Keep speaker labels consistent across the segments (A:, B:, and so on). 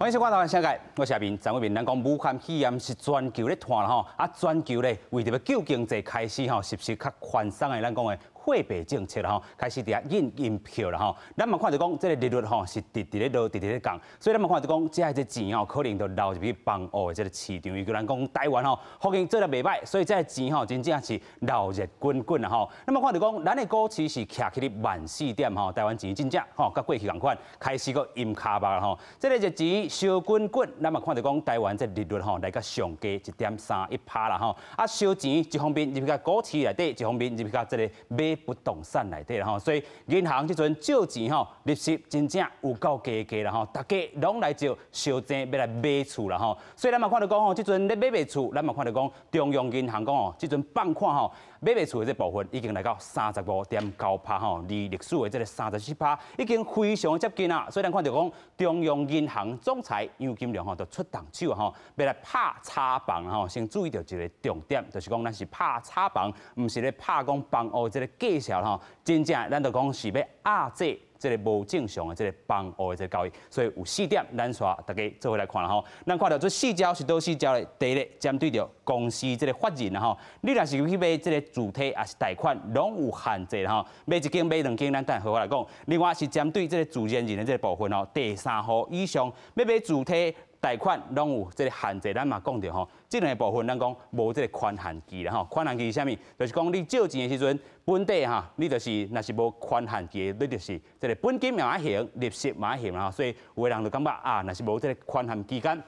A: 欢迎收看《台湾世界》，我是阿明。张伟明，咱讲武汉肺炎是全球咧传吼，全球咧为着要救经济开始吼，是不是较宽松的？咱讲的货币政策啦吼，开始伫遐印票啦吼。咱嘛看到讲，这个利率吼是直咧落，直咧降，所以咱嘛看到讲，这钱吼可能就流入去放乌的这个市场。伊个咱讲台湾吼，福建做得袂歹，所以这钱吼真正是流入滚滚啦吼。咱嘛看到讲，咱的股市是徛起咧1400点吼，台湾钱真正吼，甲过去同款，开始个阴卡巴啦吼。这个日钱烧滚滚，咱嘛看到讲，台湾这利率吼来甲上加1.31%啦吼。烧钱一方面入去甲股市内底，一方面入去甲这个买不动产内底啦吼，所以银行即阵借钱吼，利息真正有够低啦吼，大家拢来借烧钱要来买厝啦吼，所以咱嘛看到讲吼，即阵咧买厝，咱嘛看到讲中央银行讲吼，即阵放款吼，买厝的这部分已经来到35.9%吼，离历史的这个34%已经非常接近啦，所以咱看到讲中央银行总裁杨金龙吼，就出动手吼，要来拍炒房吼，先注意到一个重点，就是讲咱是拍炒房，唔是咧拍讲房屋这个计数吼，真正咱就讲是要压制这个无正常的这个房屋的这个交易，所以有4点，咱带大家做伙来看啦吼。咱看到这4招是倒4招咧，第一个针对着公司这个法人啦吼，你若是去买这个主体还是贷款，拢有限制啦吼。买一间买2间，咱等下好好来讲。另外是针对这个自然人的这个部分吼，第3户以上要买主体。贷款拢有这个限制，咱嘛讲着吼，这两个部分咱讲无这个宽限期啦吼。宽限期是啥物？就是讲你借钱的时阵，本地哈，你就是若是无宽限期的，你就是这个本金嘛还利息嘛还啦吼。所以有的人就感觉啊，若是无这个宽限期间，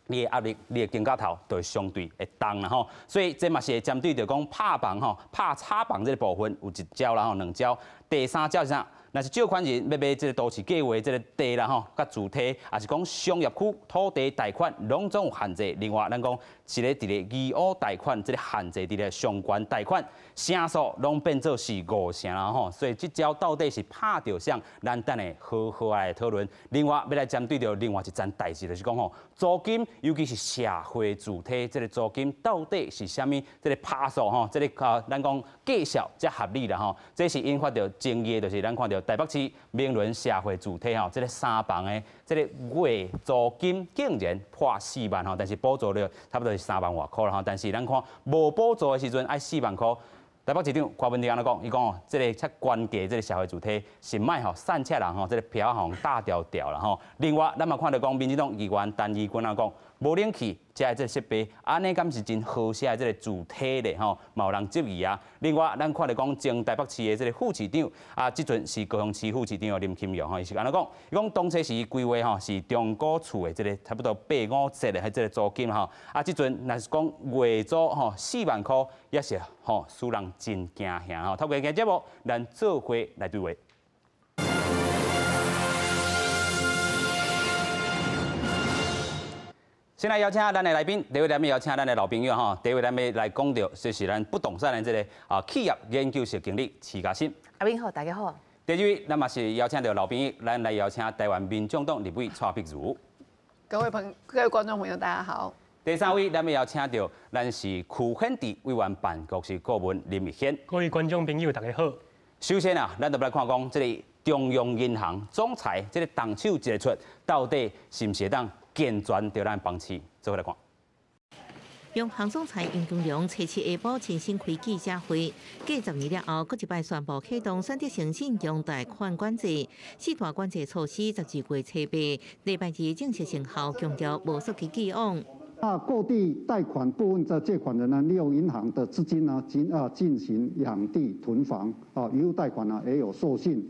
A: 你的压力、你的金价头就会相对会重啦吼。所以这嘛是针对着讲拍房吼、拍炒房这个部分有1招啦吼，2招。第3招是啥？若是借款人要买这个都市计划这个地啦吼，甲主体，也是讲商业区土地贷款，拢总有限制。另外，咱讲是咧伫咧义务贷款这个限制，伫咧相关贷款成数拢变做是5成啦吼。所以这招到底是拍着啥？咱等下好好来讨论。另外，要来针对着另外一件代志，就是讲吼，租金，尤其是社会主体这个租金，到底是啥物？这个趴数吼，这个咱讲计数才合理啦吼。这是引发着争议，就是咱看到。台北市明伦社会主体吼，这个3房的这个月租金竟然破4万吼，但是补助了差不多是3万外块啦吼。但是咱看无补助的时阵爱4万块。台北市长柯文哲安怎讲？伊讲哦，这个较关键这个社会主体是卖吼散车人吼，这个票吼大调调啦吼。另外，咱嘛看到讲民进党议员陈义军啊讲，无冷气，这个设备安尼敢是真好些这个主体咧吼，嘛有人质疑啊。另外，咱看到讲前台北市的这个副市长啊，即阵是高雄市副市长林清荣吼，伊是安怎讲？伊讲当初是规划吼是中古厝的这个差不多8、5折的这个租金吼，即阵若是讲月租吼4万块，也是吼使人真惊吓吼。透过今日节目，咱做伙来对话。先来邀请咱的来宾，第一位咱们邀请咱的老朋友哈，第一位咱们来讲到就是咱不动产的这个企业研究室经理徐嘉欣。
B: 阿明好，大家好。
A: 第二位咱嘛是邀请到老朋友，咱来邀请台湾民众党立委蔡碧如。
C: 各位观众朋友，大家好。
A: 第3位咱们邀请到咱是区县治委员办公室顾问林义宪。
D: 各位观众朋友，大家好。
A: 首先啊，咱就来看讲这个中央银行总裁这个动手一个出，到底是不是当？健全着咱房市，做伙来看。
E: 央行总裁杨金龙初7下晡亲身开记者会，继12日后，搁一摆宣布启动选择性信用贷款管制，4大管制措施12月初8，礼拜2正式生效，强调无溯及既往。
F: 购地贷款部分的借款人呢，利用银行的资金呢，进行养地囤房一路贷款呢也有授信。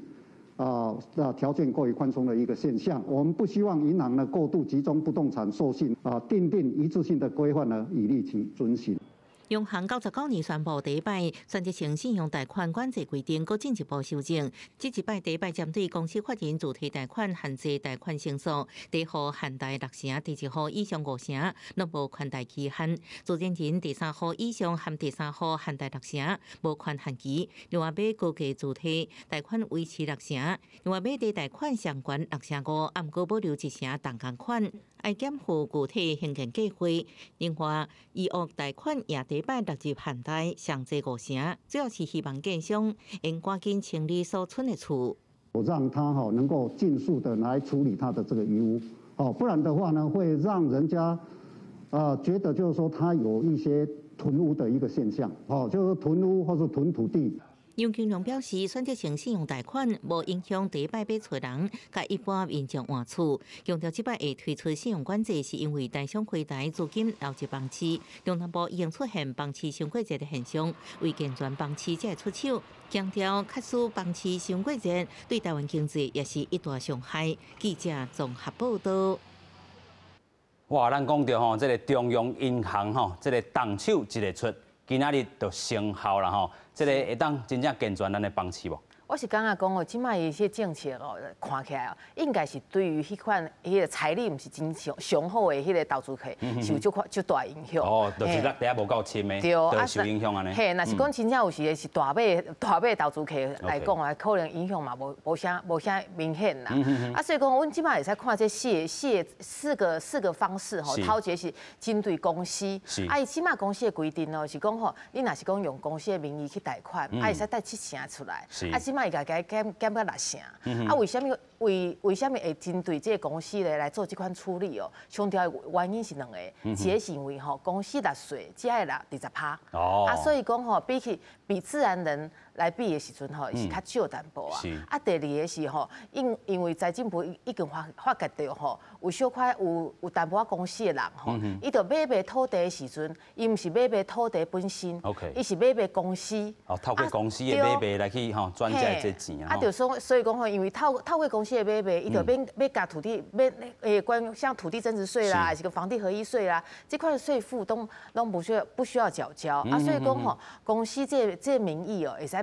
F: 条件过于宽松的一个现象，我们不希望银行呢过度集中不动产授信订定一致性的规范呢，以利其遵循。
E: 央行99年宣布第一摆选择性信用贷款管制规定，搁进一步修正。这一摆第一摆针对公司法人主体贷款限制贷款成数，第一户限贷6成，第2户以上5成，拢无宽贷期限。自然人第3户以上含第3户限贷6成，无宽限期。另外买高价主体贷款维持6成，另外买地贷款上悬6成5，按过保留1成同工款。爱减负具体现金计划，另外2亿贷款也第一摆纳入限贷，上济5成，主要是希望建商应赶紧清理所存的厝，
F: 我让他能够尽速的来处理他的这个遗物哦，不然的话呢，会让人家觉得就是说它有一些囤污的一个现象，哦，就是囤污或是囤土地。
E: 杨金龙表示，选择性信用贷款无影响第一摆买厝人，甲一般民众换厝。强调即摆会推出信用管制，是因为大商开台资金流入房市，中南部已经出现房市伤过热的现象，为健全房市才会出手。强调，确实房市伤过热，对台湾经济也是一大伤害。记者综合报道。
A: 哇，咱讲到吼，这个中央银行吼，这个动手一个出，今仔日就生效啦吼。这个会当真正健全咱的房市无？
B: 我是感觉讲哦，即摆一些政策哦，看起来哦，应该是对于迄款迄个财力毋是真雄厚的迄个投资客，是有足大影响。
A: 哦，就是咱第一无够深的，
B: 对，
A: 就受影响安尼。
B: 嘿，若是讲真正有时是大买投资客来讲啊，可能影响嘛无啥明显啦。啊，所以讲，阮即摆会使看这四个方式吼，头一个是针对公司，啊，伊即摆公司的规定哦，是讲吼，你若是讲用公司的名义去贷款，啊，会使贷7成出来，啊，即摆伊甲减到6成，啊，为什么会针对这个公司来做这款处理哦？强调的原因是两个，一个是因为吼公司纳税只爱纳20%，啊，所以讲吼比自然人来比的时阵吼是较少淡薄啊。啊，第二个是吼，因为财政部已经发觉到吼，有小块有淡薄仔公司的人吼，伊就买卖土地的时阵，伊毋是买卖土地本身，伊是买卖公司。
A: 哦，透过公司的买卖来去吼赚这钱啊。
B: 啊，就所以讲吼，因为透过公司的买卖，伊就要加土地，关像土地增值税啦，还是个房地合一税啦，这块税负都不需要缴交啊。所以讲吼，公司这名义哦，会使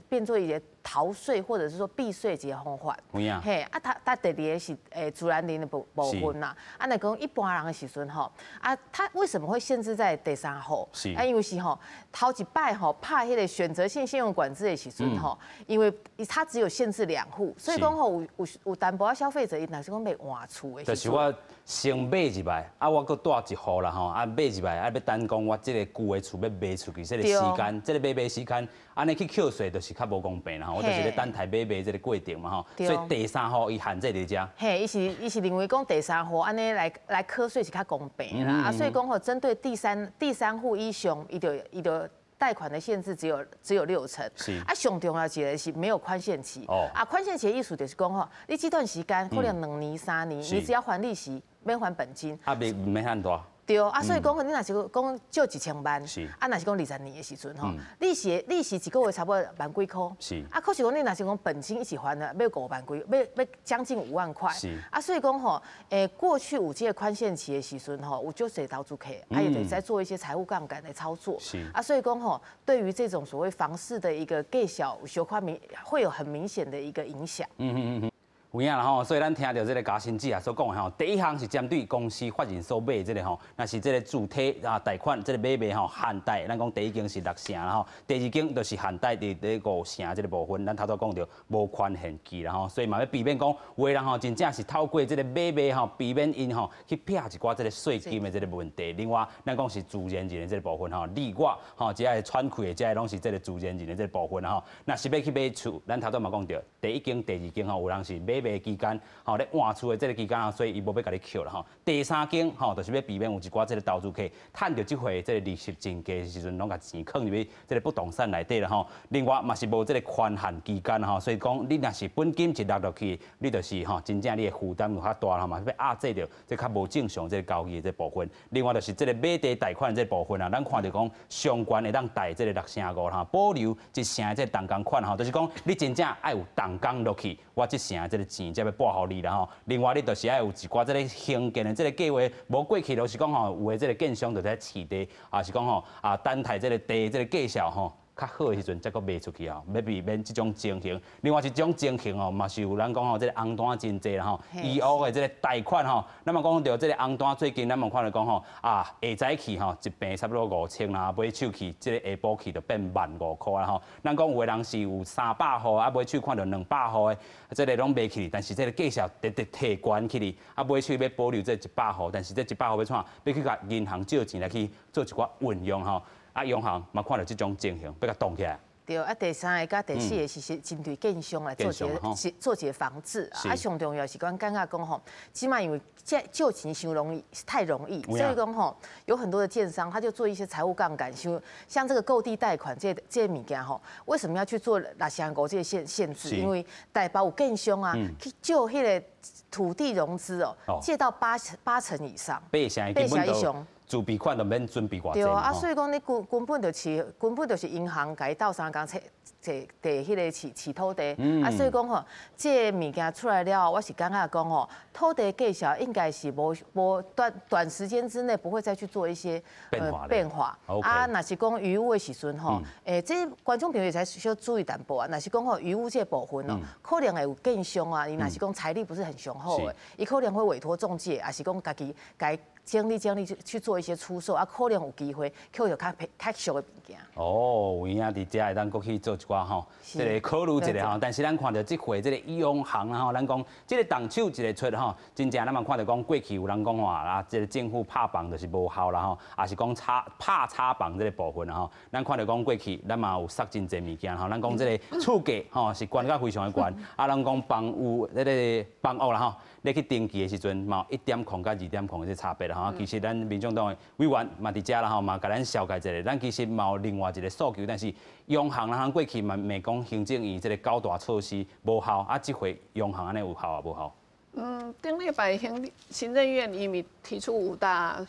B: 变做一个逃税或者是说避税一个方法。嘿，啊，他第二个是自然人的部分啦。啊，来讲一般人的时阵吼，啊，他为什么会限制在第3户？啊，因为是吼头一摆吼怕迄个选择性信用管制的时阵吼，因为它只有限制2户，所以讲吼有淡薄仔消费者伊若是讲要换厝的。
A: 就是我先买一摆，啊，我搁带一户啦吼，啊买一摆，啊要等讲我这个旧的厝要卖出去，这个时间，这个买时间，安尼去扣税就是较无公平啦吼，我就是咧等待买这个过程嘛吼，所以第3户伊限制伫遮。嘿，
B: 伊是认为讲第3户安尼来课税是较公平啦，啊，所以讲吼针对第三户以上，伊就贷款的限制只有6成，啊，上重要一个是没有宽限期，啊，宽限期的意思就是讲吼，你这段时间可能2年3年，你只要还利息，免还本金，
A: 啊，免很大。
B: 对啊，所以讲，你若是讲借1000万，啊，若是讲20年的时阵吼，利息一个月差不多万几块，啊，可是讲你若是讲本金一起还的，要5万几，要将近5万块，啊，所以讲吼，过去有这个宽限期的时阵吼，有就侪投资客，啊，也得在做一些财务杠杆的操作，啊，所以讲吼，对于这种所谓房市的一个计小小块会有很明显的一个影响。
A: 有影啦吼，所以咱听到这个嘉欣姐啊所讲的吼，第一项是针对公司法人所买的这个吼，那是这个主体啊贷款这个买卖吼限贷，咱讲第一间是6成啦吼，第2间就是限贷伫5成这个部分，咱头先讲到无宽限期啦吼，所以嘛要避免讲有的人吼真正是透过这个买卖吼，避免因吼去撇一寡这个税金的这个问题。另外，咱讲是自然人的这个部分吼，你我吼只要喘气的，只要拢是这个自然人的这个部分吼。那是要去买厝，咱头先嘛讲到第1间、第2间吼，有人是买卖期间，吼咧换厝的这个期间啊，所以伊无要甲你扣啦吼。第3间吼，就是要避免有一寡这个投资客趁着即回这个利息真低的时阵，拢甲钱放入去这个不动产内底啦吼。另外嘛是无这个宽限期间吼，所以讲你若是本金一落落去，你就是吼真正你的负担就较大啦嘛，要压制着这较无正常这个交易的这部分。另外就是这个买地贷款的这部分啊，咱看到讲相关会当贷这个6成5啦，保留1成的这动工款吼，就是讲你真正爱有动工落去，我1成的这个钱才要拨互你啦吼。另外你就是爱有一寡这个兴建的这个计划，无过去就是讲吼，有的这个建商就在市地，啊是讲吼啊等待这个地这个介绍吼。较好的时阵，才搁卖出去吼，要避免这种情形。另外一种情形吼，嘛是有咱讲吼，这个红单真济啦吼，以后的这个贷款吼，咱嘛讲到这个红单，最近咱嘛看到讲吼，啊下早起吼一平差不多5000啦，买手去这个下晡去就变15000块啦吼。咱讲有的人是有300户，啊买手看到200户的，这个拢卖去，但是这个计价提悬起哩，啊买手要保留这100户，但是这100户要怎？要去甲银行借钱来去做一寡运用吼。啊，央行嘛看到这种情形，要甲动起来。
B: 对，啊，第三个甲第四个是针对建商来做一个防治啊，上重要是讲感觉讲吼，起码因为借钱太容易，所以讲吼，有很多的建商他就做一些财务杠杆，像这个购地贷款这些物件吼，为什么要去做哪些国这些限制？因为代包有建商啊，去就迄个土地融资哦，借到八成以上，
A: 八成以上。自备款就免准备偌济。
B: 对啊，所以讲你根本就是银行甲伊斗相共摕迄个起土地，所以讲吼，这物件出来了，我是感觉讲吼，土地介绍应该是无短时间之内不会再去做一些变化。啊，若是讲余屋的时阵吼，这观众朋友才需要注意淡薄啊。若是讲吼余屋这部分哦，可能会有建商啊，伊若是讲财力不是很雄厚的，伊可能会委托中介，还是讲家己经历去做一些出售啊，可能有机会扣着较俗的物件。
A: 哦，有影伫遮会当搁去做一寡吼，即个考虑一下吼。但是咱看到即回即个央行啊吼，咱讲即个动手一个出吼，真正咱嘛看到讲过去有人讲话啊，即个政府拍棒就是无效啦吼，也是讲拍插棒这个部分啦吼。咱看到讲过去咱嘛有塞真侪物件吼，咱讲即个厝价吼是悬到非常的悬，啊，咱讲房屋即个房屋啦吼，你去登记的时阵嘛1.0甲2.0的这差别啦吼。其实咱民众党的委员嘛伫遮啦吼，嘛甲咱了解一下，咱其实嘛有另外一个诉求，但是央行啦，过去嘛袂讲行政院这个高大措施无效，啊，这回央行安尼有效啊无效？
C: 顶礼拜行政院伊咪提出5大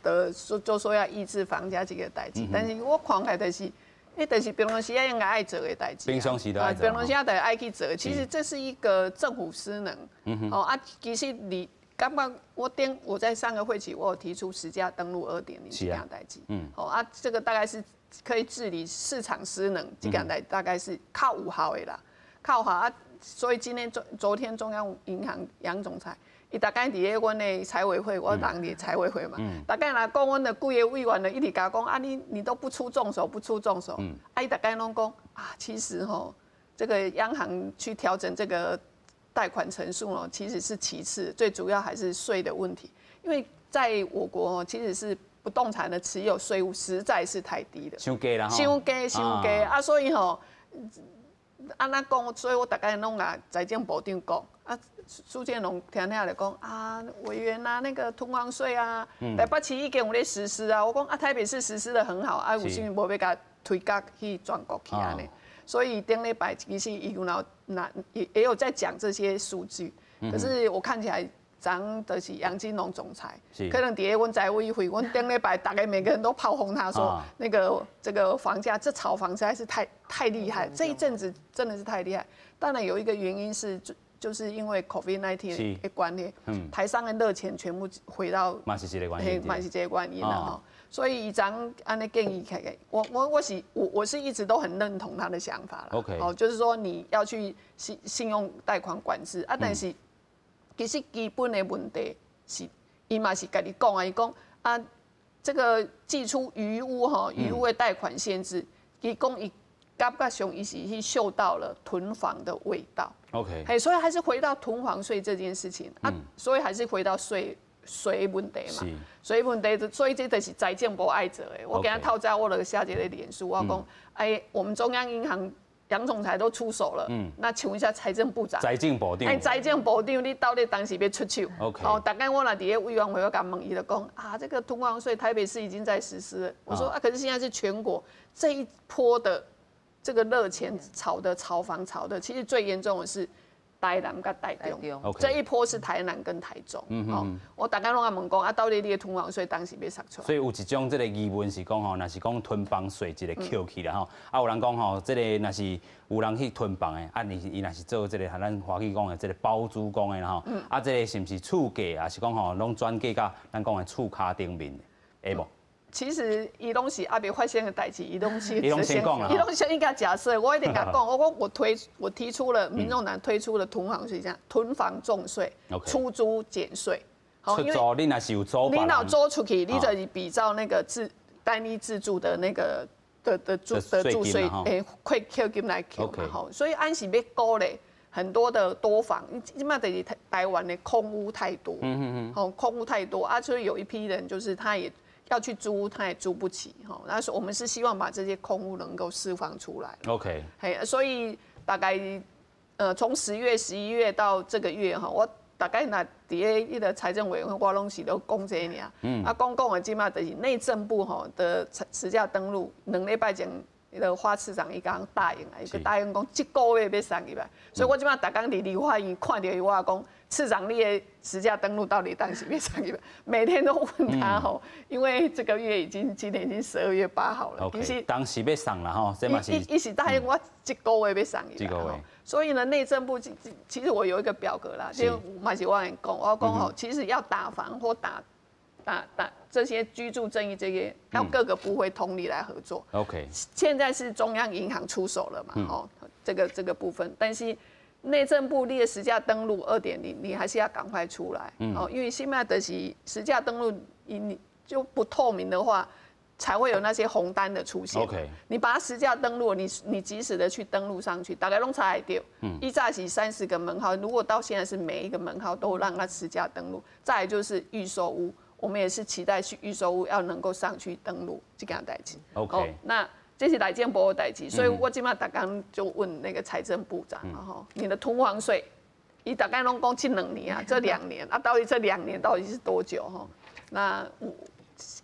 C: 的就说要抑制房价这个代志，但是我看起来就是，就是平常时应该爱做的代志。
A: 平常时都爱做。
C: 平常时得爱去做，其实这是一个政府失能。其实你。刚刚我在上个会期我有提出实价登录2.0这样代志，这个大概是可以治理市场失能，这样大概是靠有效的啦，靠有效啊。所以昨天中央银行杨总裁，伊大概伫咧阮的财委会，我当伫财委会嘛，大概来讲，阮的几个委员呢一直甲讲啊，你都不出重手，伊大概拢讲啊，其实吼，这个央行去调整这个。贷款成数呢，其实是其次，最主要还是税的问题。因为在我国其实是不动产的持有税务实在是太低了，
A: 伤低啦，
C: 伤低啊！所以吼，安那讲，所以我大概拢甲财政部长讲啊，苏建荣听就讲啊，委员啊，那个囤房税啊，台北市已经有咧实施啊。我讲啊，台北市实施的很好啊，为什么无要甲推角去全国去安尼？所以顶礼拜其实也有在讲这些数据，可是我看起来咱就是杨金龙总裁，可能底下阮财委会，阮顶礼拜大概每个人都炮轰他说，那个这个房价这炒房实在是太厉害，这一阵子真的是太厉害。当然有一个原因是就是因为 COVID-19 的关系，台商的热钱全部回到
A: 嘛是这个原因，
C: 嘛是这个原因啦吼。所以咱安尼建议开，我是一直都很认同他的想法啦。
A: OK，
C: 就是说你要去信用贷款管制啊，但是其实基本的问题是，伊嘛是跟你讲啊，伊讲啊，这个寄出余屋余屋的贷款限制，伊讲伊感觉上伊是去嗅到了囤房的味道。
A: OK，
C: 所以还是回到囤房税这件事情啊，所以还是回到税问题嘛，税问题，所以这就是财政部爱做的。我今日透早我就写一个脸书，我讲，我们中央银行杨总裁都出手了，那请问一下财政部长，
A: 财政部长，
C: 财政部长，你到底当时要出手
A: ？OK，
C: 大概我那底下委员会我甲问伊就讲啊，这个囤房税台北市已经在实施了。我说啊，可是现在是全国这一波的这个热钱炒房炒的，其实最严重的是。台南跟台中，这一波是台南跟台中。我大概拢爱问讲啊，到底你的囤房税当时要杀出来？
A: 所以有一种这个疑问是讲吼，若是讲囤房税一个扣去啦吼，有人讲吼，这个若是有人去囤房的，伊若是做这个咱华语讲的这个包租公的啦吼，这个是不是厝价，也是讲吼，拢转嫁到咱讲的厝骹顶面，会无？
C: 其实伊拢是还没发生的代志，伊拢先
A: 讲了，
C: 伊拢先应该假设，我一定甲讲，我提出了民众党推出了囤房税，这样囤房重税，出租减税。
A: 出租你若是有租，
C: 你若租出去，你就是比照那个单一自住的那个的住税，会扣金来扣嘛吼。所以按是要鼓励很多的多房，起码台湾的空屋太多，空屋太多啊，所以有一批人就是他也要去租，他也租不起哈。那我们是希望把这些空屋能够释放出来。
A: OK，
C: 所以大概从10月、11月到这个月哈，我大概那底下一个财政委员会，我拢是都讲这尔。讲的即马就是内政部吼的实价登录，2礼拜前。那个花市长伊刚答应啊，伊就答应讲这个月要送入来，所以我即马逐工伫立法院看到伊，我讲市长你的实价登录到底当时要送入来，每天都问他吼，因为这个月今年已经12月8号了，
A: 其实当时要送了吼，这嘛是
C: 伊是答应我这个月要送入来，所以呢，内政部其实我有一个表格啦，就嘛是我讲，我讲吼，其实要打房或打这些居住正义这些，要各个部会通力来合作。
A: OK，
C: 现在是中央银行出手了嘛？这个部分，但是内政部列实价登录2.0，你还是要赶快出来。因为现在的实价登录你就不透明的话，才会有那些红单的出现。
A: OK，
C: 你把它实价登录，你及时的去登录上去，大概弄查得到。一早起30个门号，如果到现在是每一个门号都让它实价登录，再来就是预售屋。我们也是期待去预售屋要能够上去登录这件代志。
A: OK，
C: 那这是来建部的代志，所以我今麦大刚就问那个财政部长，你的囤房税，伊大概拢讲这2年啊，这2年啊，到底这2年到底是多久哈？那我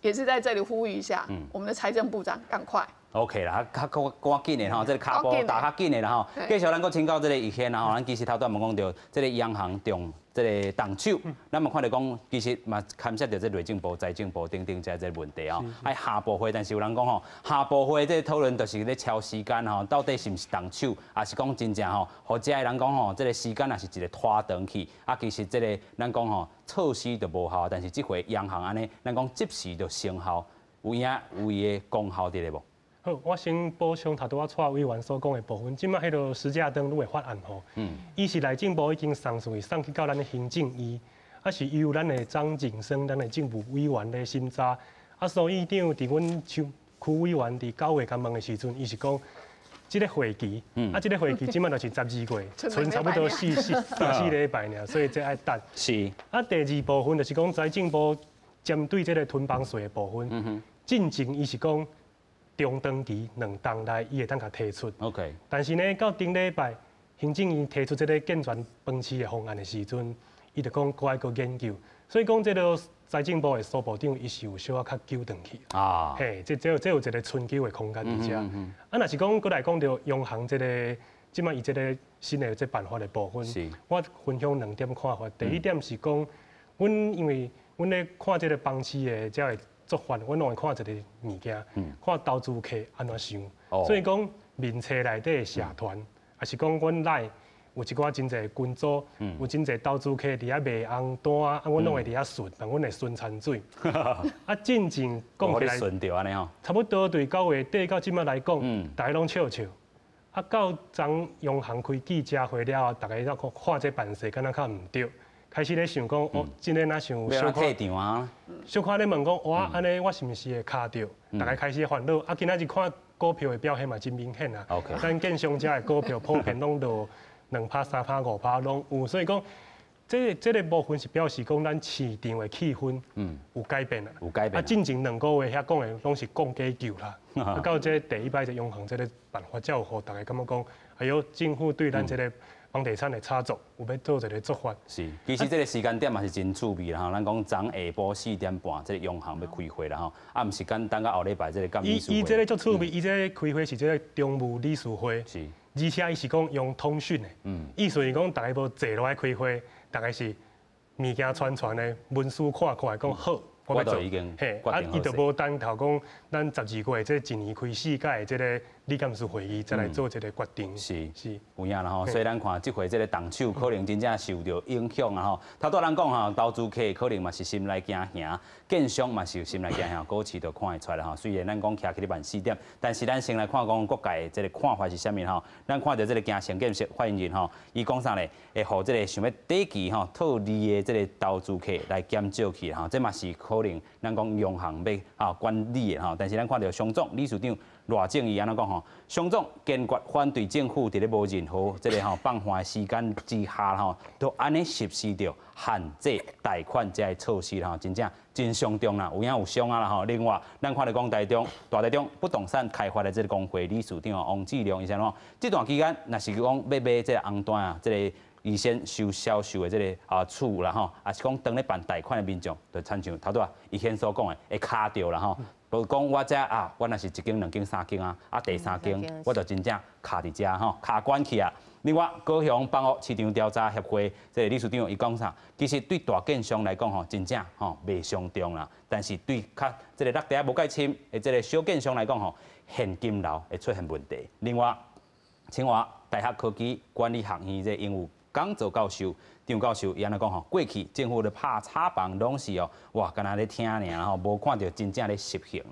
C: 也是在这里呼吁一下，我们的财政部长赶快。
A: OK 啦，较赶紧的吼，这个脚步打较紧的啦吼。继续咱搁请教这个意见啦吼，咱其实头段问讲到这个央行重这个动手，咱嘛看到讲，其实嘛牵涉到这内政部、财政部等等这个问题吼。哎，下部会，但是有人讲吼，下部会这讨论就是咧超时间吼，到底是毋是动手，还是讲真正吼，或者人讲吼，这个时间也是一个拖长去，啊，其实这个咱讲吼，措施就无效，但是这回央行安尼，咱讲即时就生效，有伊的功效伫咧无？
D: 好，我先补充头拄我蔡委员所讲的部分。即摆迄个实价登录的法案吼，伊是内政部已经送去到咱的行政院，啊是由咱的张景生咱的政务委员来审查。啊，苏院长伫阮区委员伫9月刚问的时阵，伊是讲，即个会期，啊，即个会期即摆就是12月，剩差不多4礼拜尔，所以这爱等。
A: 是。
D: 啊，第2部分就是讲财政部针对这个囤房税的部分，进前伊是讲。中长期2档内，伊会当甲提出。
A: OK。
D: 但是呢，到顶礼拜，行政院提出这个健全房市的方案的时阵，伊就讲搁爱搁研究。所以讲，这个财政部的苏部长，伊是有小可较久长去。啊。嘿，这有一个春秋的空间伫遮。啊，若是讲，搁来讲到央行这个，即摆伊这个新的这办法的部分，我分享2点看法。第一点是讲，因为阮咧看这个房市的这个。做法，阮拢会看一个物件，看投资客安怎想。所以讲，民册内底的社团，也是讲阮内有一寡真侪群组，有真侪投资客伫遐卖红单，啊，阮拢会伫遐顺，但阮会顺产水。啊，进前讲起来，
A: 顺着安尼吼，
D: 差不多对9月底到即摆来讲，大家拢笑笑。啊，到昨央行开记者会了后，大家要看这办事，敢若较毋对。开始咧想讲，哦，真诶若想
A: 小可场啊，
D: 小可咧问讲，哇，安尼我是毋是会卡着？大家开始烦恼。啊，今仔日看股票的表现嘛，真明显啊。咱建商家的股票普遍拢都2%、3%、5%拢有，所以讲，这个部分是表示讲，咱市场的气氛有改变啦。
A: 有改变。
D: 啊，进前2个月遐讲的拢是降价救啦。啊，到这第一摆这央行这个办法，才有互大家感觉讲，哎呦，政府对咱这个。房地产的插足有要做一个做法。
A: 是，其实这个时间点嘛是真趣味啦吼。咱讲昨下晡4点半，这个央行要开会啦吼。啊，毋是简单到后礼拜这个监理事会。伊
D: 这个足趣味，伊这个开会是这个中务理事会。是。而且伊是讲用通讯的。意思是讲大家无坐落来开会，大概是物件传的，文书看讲好。
A: 我都已经
D: 嘿，啊，伊就无等头讲，咱12月这一年开4届的这个理监事会议，再来做这个决定。
A: 是，有影啦吼。所以咱看这回这个动手可能真正受到影响啊吼。头拄咱讲吼，投资客可能嘛是心来惊吓，建商嘛是心来惊吓，股市就看会出来吼。虽然咱讲徛起咧晚4点，但是咱先来看讲各界这个看法是啥物吼。咱看到这个建商建设发言人吼，伊讲啥咧？会互这个想要短期吼套利的这个投资客来减少去吼，这嘛是可能咱讲央行要管理的吼。但是咱看到商总理事长赖正义安怎讲吼？上总坚决反对政府伫咧无任何这个放宽时间之下都安尼实施着限制贷款这些措施真正真伤重啦，有影有伤啊啦另外，咱看到讲大台中不动产开发的这个工会理事长王志良，伊先讲，这段期间若是讲要买这个红单啊，这个预先销售的这个厝啦也是讲当咧办贷款的民众，就亲像头拄伊先所讲的会卡掉啦无讲我这我若是一间、两间、三间第三间我就真正卡伫遮卡关去啊。另外，高雄房屋市场调查协会这个理事长伊讲啥？其实对大建商来讲真正袂伤重啦，但是对较这个落地无盖深的这个小建商来讲现金流会出现问题。另外，清华大学科技管理学院这英务讲座教授张教授伊安尼讲过去政府咧拍炒房拢是哇，敢若咧听尔无看到真正咧实行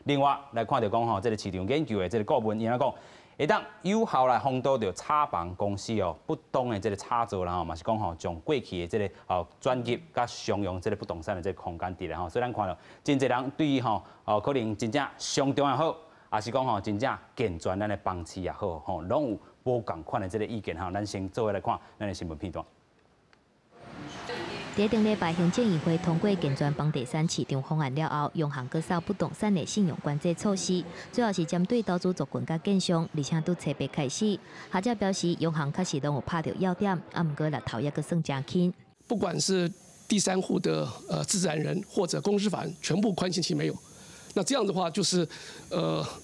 A: 另外来看到讲这个市场研究的这个顾问伊安尼讲，会当有效来防堵着炒房公司不当的这个炒作啦嘛是讲将过去的这个专业甲商用这个不动产的这个空间伫咧所以咱看到真侪人对于可能真正上中也好，也是讲真正健全咱的房市也好拢有无共款的这个意见咱先做伙来看咱的新闻片段。
G: 在顶礼拜，行政议会通过健全房地产市场方案了后，央行搁扫不动产的信用管制措施，主要是针对投资族群甲建商，而且拄七月开始。学者表示，央行确实拢有拍到要点，毋过力头也搁算真轻。
H: 不管是第三户的自然人或者公司法人，全部宽限期没有。那这样的话，就是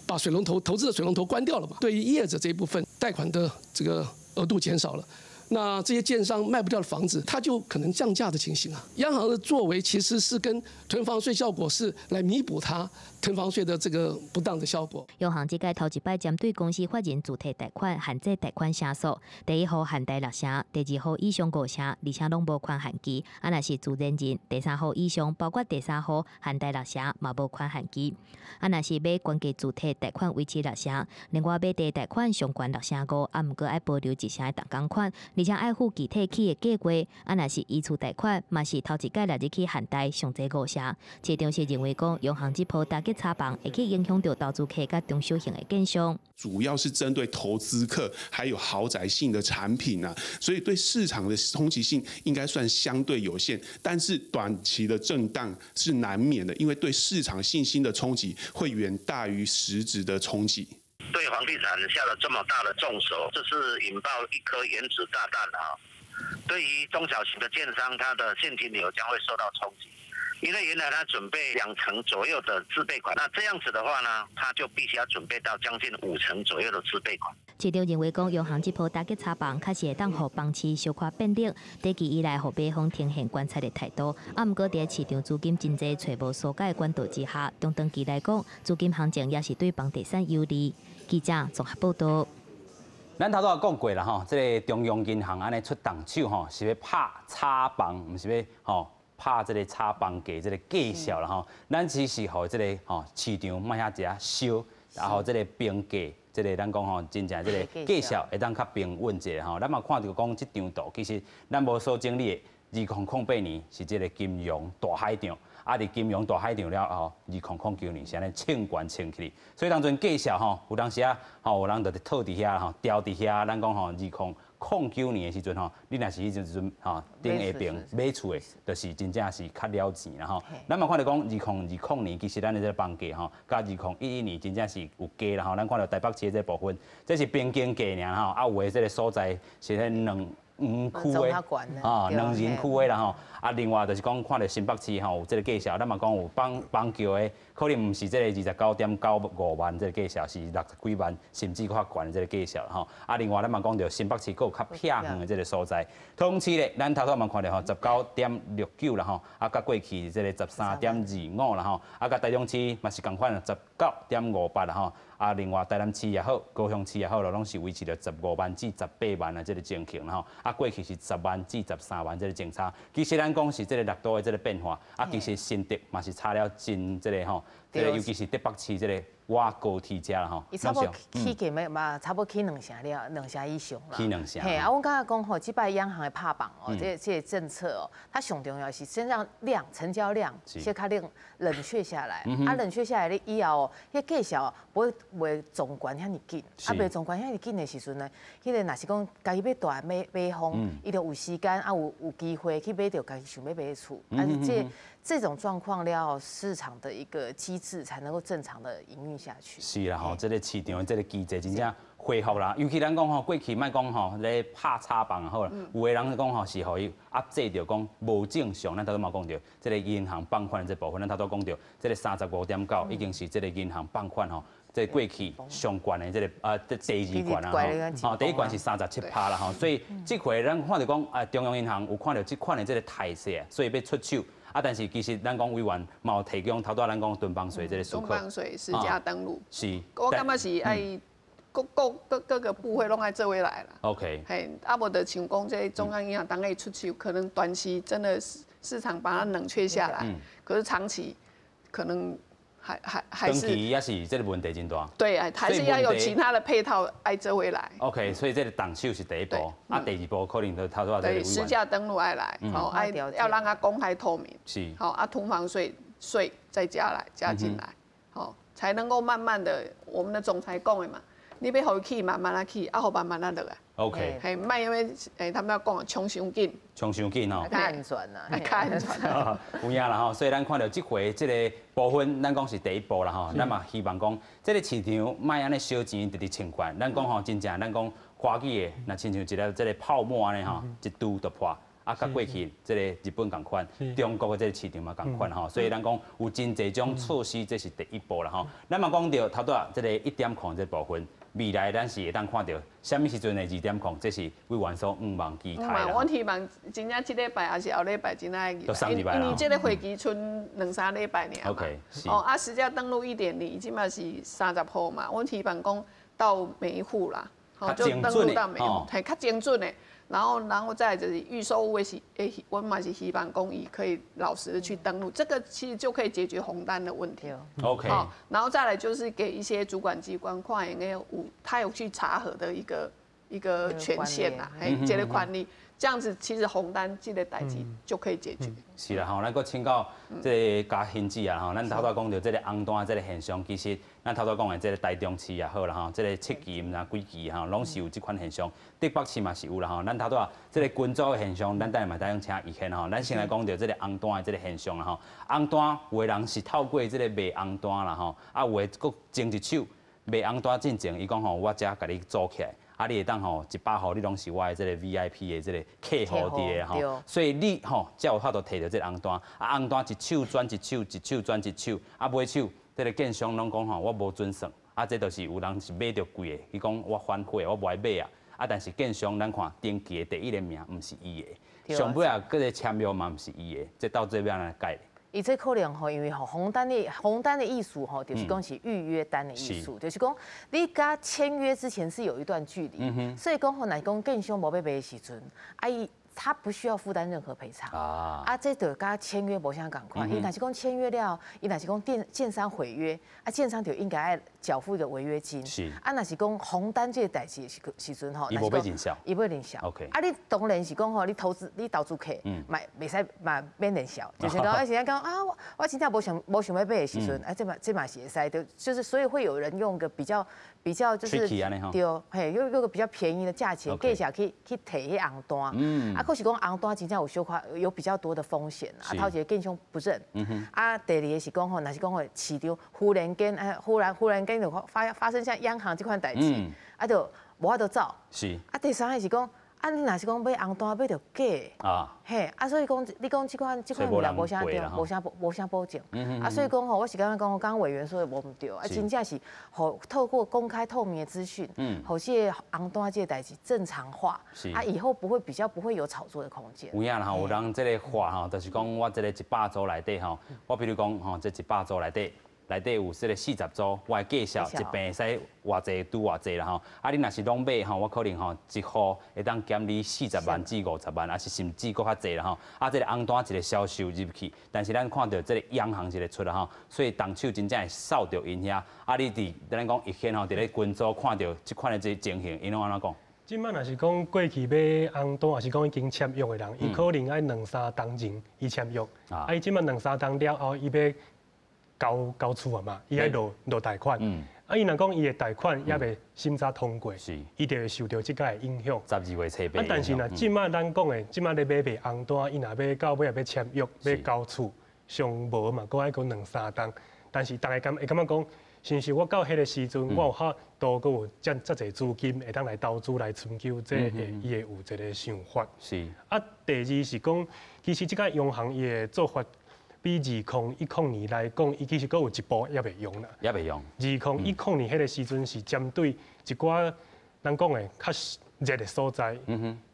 H: 把水龙头投资的水龙头关掉了嘛？对于业者这一部分，贷款的这个额度减少了。那这些建商卖不掉的房子，它就可能降价的情形啊。央行的作为其实是跟囤房税效果是来弥补它囤房税的这个不当的效果。
G: 央行这届头一摆针对公司法人主体贷款限制贷款成数，第一户限贷6成，第二户以上5成，而且拢无宽限期。若是自然人，第三户以上，包括第三户限贷6成，嘛无宽限期。若是买关键主体贷款维持6成，另外买地贷款上悬6成5，毋过爱保留1成的动工款。而且爱付具体起的价格，若是依厝贷款，嘛是头一届6日起限贷上济5成。市场是认为讲，央行这波打击炒房，会去影响到投资客甲中小型的建商。
I: 主要是针对投资客还有豪宅性的产品所以对市场的冲击性应该算相对有限，但是短期的震荡是难免的，因为对市场信心的冲击会远大于实质的冲击。
J: 对房地产下了这么大的重手，这是引爆一颗原子炸弹对于中小型的建商，它的现金流将会受到冲击。因为原来他准备2成左右的自备款，那这样子的话呢，他就必须要准备到将近5成左右的自备款。
G: 市场认为讲，央行这波打击炒房，确实会当互房市小可变冷，短期以来互买方呈现观察的态度。毋过在市场资金真济找无所解的管道之下，中长期来讲，资金行情也是对房地产有利。记者综合报道。
A: 咱头拄也讲过啦这个中央银行安尼出动手是要拍炒房，毋是要拍这个炒房价这个计数啦咱只是互这个市场卖遐只烧，然后这个评价，这个咱讲真正这个计数会当较平稳一下咱嘛看到讲这张图，其实咱无所经历的2008年是这个金融大海涨。伫金融大海涨了后，2009年是安尼冲关冲起，所以当阵计数有当时有人就套伫遐吊伫遐，咱讲2009年的时阵你若是迄阵顶下边买厝的，就是真正是较了钱啦咱嘛看到讲2020年其实咱的这个房价甲2011年真正是有加啦咱看到台北市这部分，这是平均价尔有的这个所在是咧区的2人区的啦另外就是讲看到新北市有这个计数，咱嘛讲有房价的，可能毋是这个29.95万这个计数，是60几万甚至较悬的这个计数另外咱嘛讲到新北市佫有较偏远的这个所在，通市咧，咱头嘛看到19.69啦甲过去这个13.25啦甲台中市嘛是共款19.58啦另外台南市也好，高雄市也好拢是维持着15万至18万的这个情形过去是10万至13万这个情差。其实咱讲是这个6都的这个变化其实新竹嘛是差了真这个尤其是台北市这个挖高铁家啦吼。
B: 伊差不多起价嘛，差不多起2成以上啦。
A: 起2成。
B: 嘿，我感觉讲吼，即摆央行的拍板哦，这政策哦，它上重要是先让成交量先较冷却下来，冷却下来你以后哦，迄计效不会总管遐尼紧，袂总管遐尼紧的时阵呢，迄个若是讲家己要大买方，伊就有时间有机会去买到家己想要买的厝，但是这种状况了，市场的一个机制才能够正常的营运下去。
A: 是啦吼，这个市场的这个机制真正恢复啦。尤其咱讲吼，过去莫讲吼咧拍插棒好啦，有的人讲吼是互伊压制着讲无正常。咱头拄嘛讲着，这个银行放款这部分，咱头拄讲着，这个35.9已经是这个银行放款吼。这过去上悬的这个第2悬啊，吼，第1悬是37%啦吼，所以这回咱看到讲中央银行有看到这款的这个态势，所以要出手。但是其实咱讲委员嘛有提供头拄咱讲囤房税这个诉求，
C: 囤房税实价登录
A: 是，
C: 我感觉是爱各个部会拢爱做回来了。
A: OK，
C: 嘿，无就像讲这中央银行当然出手，可能短期真的市场把它冷却下来，可是长期可能还是。
A: 长期也是这个问题真大。
C: 对啊，还是要有其他的配套爱做回来。
A: OK， 所以这个挡手是第一步，第2步可能就头拄这个
C: 对，实价登录爱来，好，要让它公开透明。
A: 是。
C: 好，囤房税再加进来，好，才能够慢慢的，我们的总裁讲的嘛。你要互伊起，慢慢啊起，好慢慢啊落来。
A: OK。
C: 嘿，莫因为他们要讲冲伤紧。
A: 冲伤紧吼。
B: 较安全啦，
C: 较安全。
A: 有影啦吼，所以咱看到这回这个部分，咱讲是第1步啦吼，咱嘛希望讲，这个市场莫安尼烧钱直直清关。咱讲吼，真正咱讲花季的，那亲像一个这个泡沫安尼吼，一拄就破。甲过去这个日本同款，中国的这个市场嘛同款吼，所以咱讲有真侪种措施，这是第1步啦吼。咱嘛讲到头拄这个1点控这部分，未来咱是会当看到，什么时阵的2点控，这是委员所望期待啦。
C: 我希望真正这礼拜还是后礼拜真爱
A: 都3礼拜
C: 因为这个会期剩2、3礼拜尔嘛。
A: OK， 是。
C: 实价登录1.0，即嘛是30号嘛，我希望讲到每一户啦，
A: 就
C: 登录到每一户，系较精准的。然后再来就是预售屋是，我嘛是希望公益可以老实的去登录，这个其实就可以解决红单的问题。
A: OK。
C: 然后再来就是给一些主管机关看他有去查核的一个权限啦，这个管理，这样子其实红单这个代志就可以解决。
A: 是啦吼，咱搁请教这个加限制啊吼，咱头拄讲到这个红单这个现象，其实咱头拄讲的这个台中市也好啦吼，这个7期毋知几期吼，拢是有这款现象。台北市嘛是有啦吼，咱头拄这个群组的现象，咱等下嘛再用请意见吼。咱先来讲到这个红单的这个现象啦吼，红单有的人是透过这个卖红单啦吼，有的搁争一手卖红单进前，伊讲吼，我遮甲你组起来。你会当吼100号，你拢是我的这个 VIP 的这个客户伫吼，所以你吼才有法度摕到这个红单，红单一手转一手，一手转一手，买手这个建商拢讲吼，我无准算，这就是有人是买着贵的，伊讲我反悔，我无爱买啊，但是建商咱看登记的第1个名毋是伊的，上尾搁个签约嘛毋是伊的，这到最尾安尼改？
B: 伊这可能吼，因为吼红单的意思吼，就是讲是预约单的意思，就是讲你甲签约之前是有一段距离，所以讲吼，若讲建商无要卖的时阵，他不需要负担任何赔偿这就跟签约无相共款。伊若是讲签约了，伊若是讲建商毁约，建商就应该要缴付一个违约金。是若是讲红单这个代志时阵吼，
A: 伊无要认销，
B: 伊要认销。
A: OK。
B: 你当然是讲吼，你投资客，嘛袂使嘛免认销，就是讲而且讲我真正无想要买的时阵，这嘛是会使，就是所以会有人用个比较就是对，用个比较便宜的价钱，计下去摕迄红单。可是讲红单真正有比较多的风险头一个建商不认，第2个是讲吼，若是讲吼市场忽然间就发生像央行这款代志，就无法度走。是。第3个是讲，你若是讲买红单买着假嘿，所以讲你讲这款物件无啥对，无啥保证。所以讲吼，我是刚刚委员说的无唔对，真正是透过公开透明的资讯，好些红单这个代志正常化，以后比较不会有炒作的空间。
A: 有影啦，有人这个话吼，就是讲我这个100组内底吼，我比如讲吼，这100组内底内底有这个40组，我的计数一病会使偌济拄偌济啦吼。啊，你若是拢买吼，我可能吼一号会当减你40万至50万，还是甚至搁较济啦吼。啊，这个红单一个销售入去，但是咱看到这个央行一个出啦吼，所以动手真正会扫到因遐。啊，你伫咱讲一天吼，伫咧群组看到即款的这情形，因拢安怎讲？
D: 即摆若是讲过去买红单，还是讲已经签约的人，伊可能爱2、3当前伊签约，啊，伊即摆2、3当了后，伊要交厝啊嘛，伊爱落贷款，啊，伊若讲伊的贷款也未审查通过，伊就会受到即个的影响。
A: 12月初8。
D: 啊，但是呢，即摆咱讲的，即摆咧买红单，伊若要到尾要签约，要交厝，上无嘛，搁爱搁2、3当，但是大家会感觉讲。是是，我到迄个时阵，我有较多，搁有遮侪资金会当来投资来寻求，这伊会有一个想法。
A: 是。
D: 啊，第二是讲，其实即个央行伊的做法，比2010年来讲，伊其实搁有一步也未用啦。
A: 也未用。
D: 2010年迄个时阵是针对一寡咱讲的较热的所在，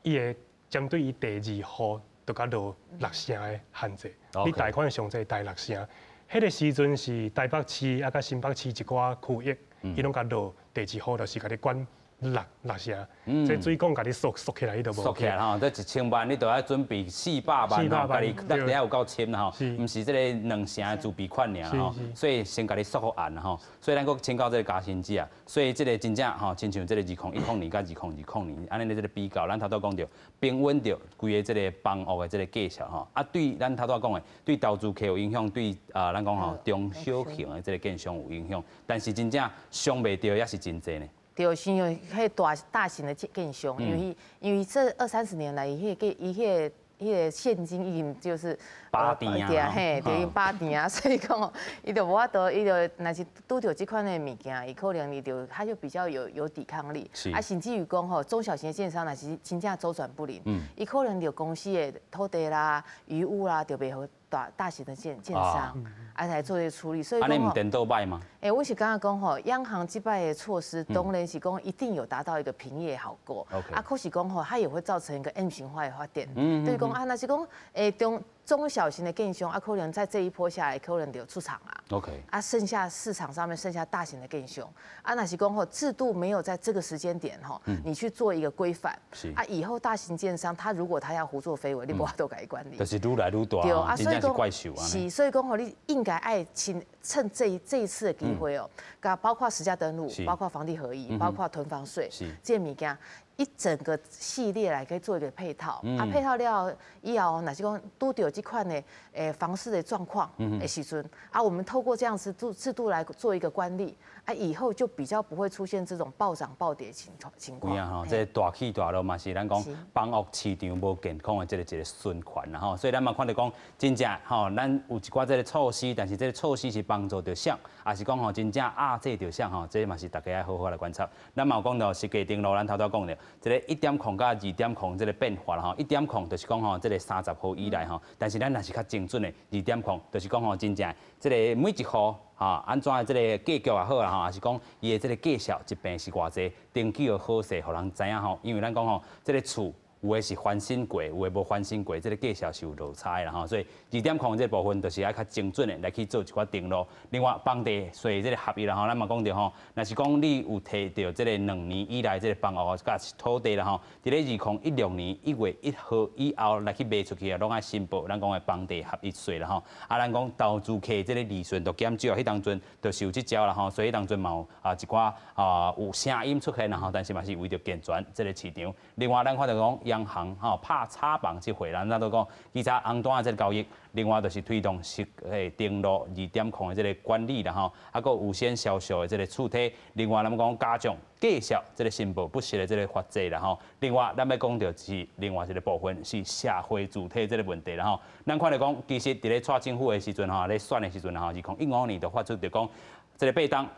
D: 伊会针对伊第2户就甲落6成的限制，你贷款上侪贷6成。迄个时阵是台北市啊，甲新北市一寡区域，伊拢甲落第2户，就是甲你管6成，这水管甲你缩起来，伊都无。
A: 缩起来吼，这1000万你都要准备400万吼，甲你底下有够深吼，毋是这个2成的自备款尔吼，所以先甲你缩好暗吼，所以咱搁请教这个加薪资啊，所以这个真正吼，亲像这个2010年甲2020年，安尼咧这个比较，咱头拄讲着平稳着规个这个房屋的这个计数吼，啊对咱头拄讲的对投资客有影响，对咱讲吼中小型的这个建商有影响，但是真正想袂到也是真济呢。
B: 对，是因为迄大型的建商，因为这20-30年来，伊迄个现金已经就是
A: 拔定啊，
B: 嘿，就已经拔定啊，所以讲哦，伊就无法度，伊就若是拄着这款的物件，伊可能他就比较有抵抗力，啊，甚至于讲吼，中小型的建商若是真正周转不灵，伊可能就公司的土地啦、余物啦，就袂好大型的建商，来做一个处理，所以
A: 讲吼，电倒摆吗？
B: 我是刚刚讲吼，央行这摆的措施，当然是讲一定有达到一个平业好过，啊，可是讲吼，它也会造成一个 M 型化的发展，就是讲啊，那是讲中小型的建商啊，可能在这一波下来，可能就出场啊。
A: OK。
B: 啊，剩下市场上面剩下大型的建商，啊，那是讲吼制度没有在这个时间点吼，你去做一个规范，啊，以后大型建商他如果他要胡作非为，你无法度改管理。
A: 就是愈来愈大，
B: 对啊，
A: 所以讲
B: 所以讲吼，你应该爱趁这一次的机会哦，包括实价登录，包括房地合一，包括囤房税，这物件。一整个系列来可以做一个配套，啊，配套了以后，若是讲拄到这款的房市的状况的时阵，啊，我们透过这样子制度来做一个管理，啊，以后就比较不会出现这种暴涨暴跌情况。
A: 啊，吼，这大起大落嘛是咱讲房屋市场无健康的一个循环啦吼，所以咱嘛看到讲真正吼，咱有一寡这个措施，但是这个措施是帮助着啥，也是讲吼真正这着啥吼，这嘛是大家要好好来观察。咱嘛有讲到实价登录，咱头拄讲着。这个1.0甲2.0这个变化啦吼，1.0就是讲吼，这个30号以来吼，但是咱若是较精准的2.0，就是讲吼真正这个每一户哈安怎的这个计价也好啦吼，也是讲伊的这个计数一平是偌济，登记的好势，互人知影吼，因为咱讲吼，这个厝。有的是翻新过，有的无翻新过，这个计数是有落差的啦吼，所以2.0这部分就是要较精准的来去做一寡定录。另外，房地税这个合约啦吼，咱嘛讲到吼，若是讲你有摕到这个2年以来这个房屋甲土地啦吼，伫咧2016年1月1号以后来去卖出去啊，拢爱申报咱讲的房地合一税啦吼。啊，咱讲投资客这个利润都减少，迄当阵就受即招啦吼，所以迄当阵嘛有一寡有声音出现啦吼，但是嘛是为着健全这个市场。另外，咱看到讲。央行拍插棒这回啦，咱都讲，其他红单的这个交易，另外就是推动登录2.0的这个管理啦吼，还有有限销售的这个处理，另外咱们讲加强计数这个申报不实的这个法制啦吼，另外咱要讲到是另外一个部分是社会主体这个问题啦吼，咱看到讲，其实伫咧蔡政府的时阵吼，咧选的时阵吼，2015年就发出就讲，这个被当。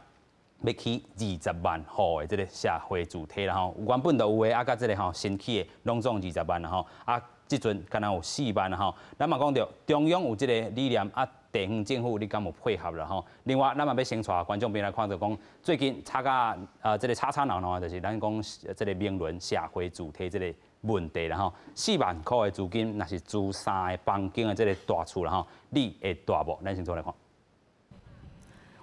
A: 要起20万户的这个社会主体啦吼，原本就有诶，啊，甲这个吼新起的拢总20万啦吼，啊，即阵敢若有4万啦吼。咱嘛讲到中央有这个理念，啊，地方政府你敢有配合啦吼？另外，咱嘛要先带观众朋友来看到讲，最近吵甲这个吵闹闹，就是咱讲这个名伦社会主体这个问题啦吼，4万块的资金，若是住3个房间的这个大厝啦吼，你会大无？咱先做来看。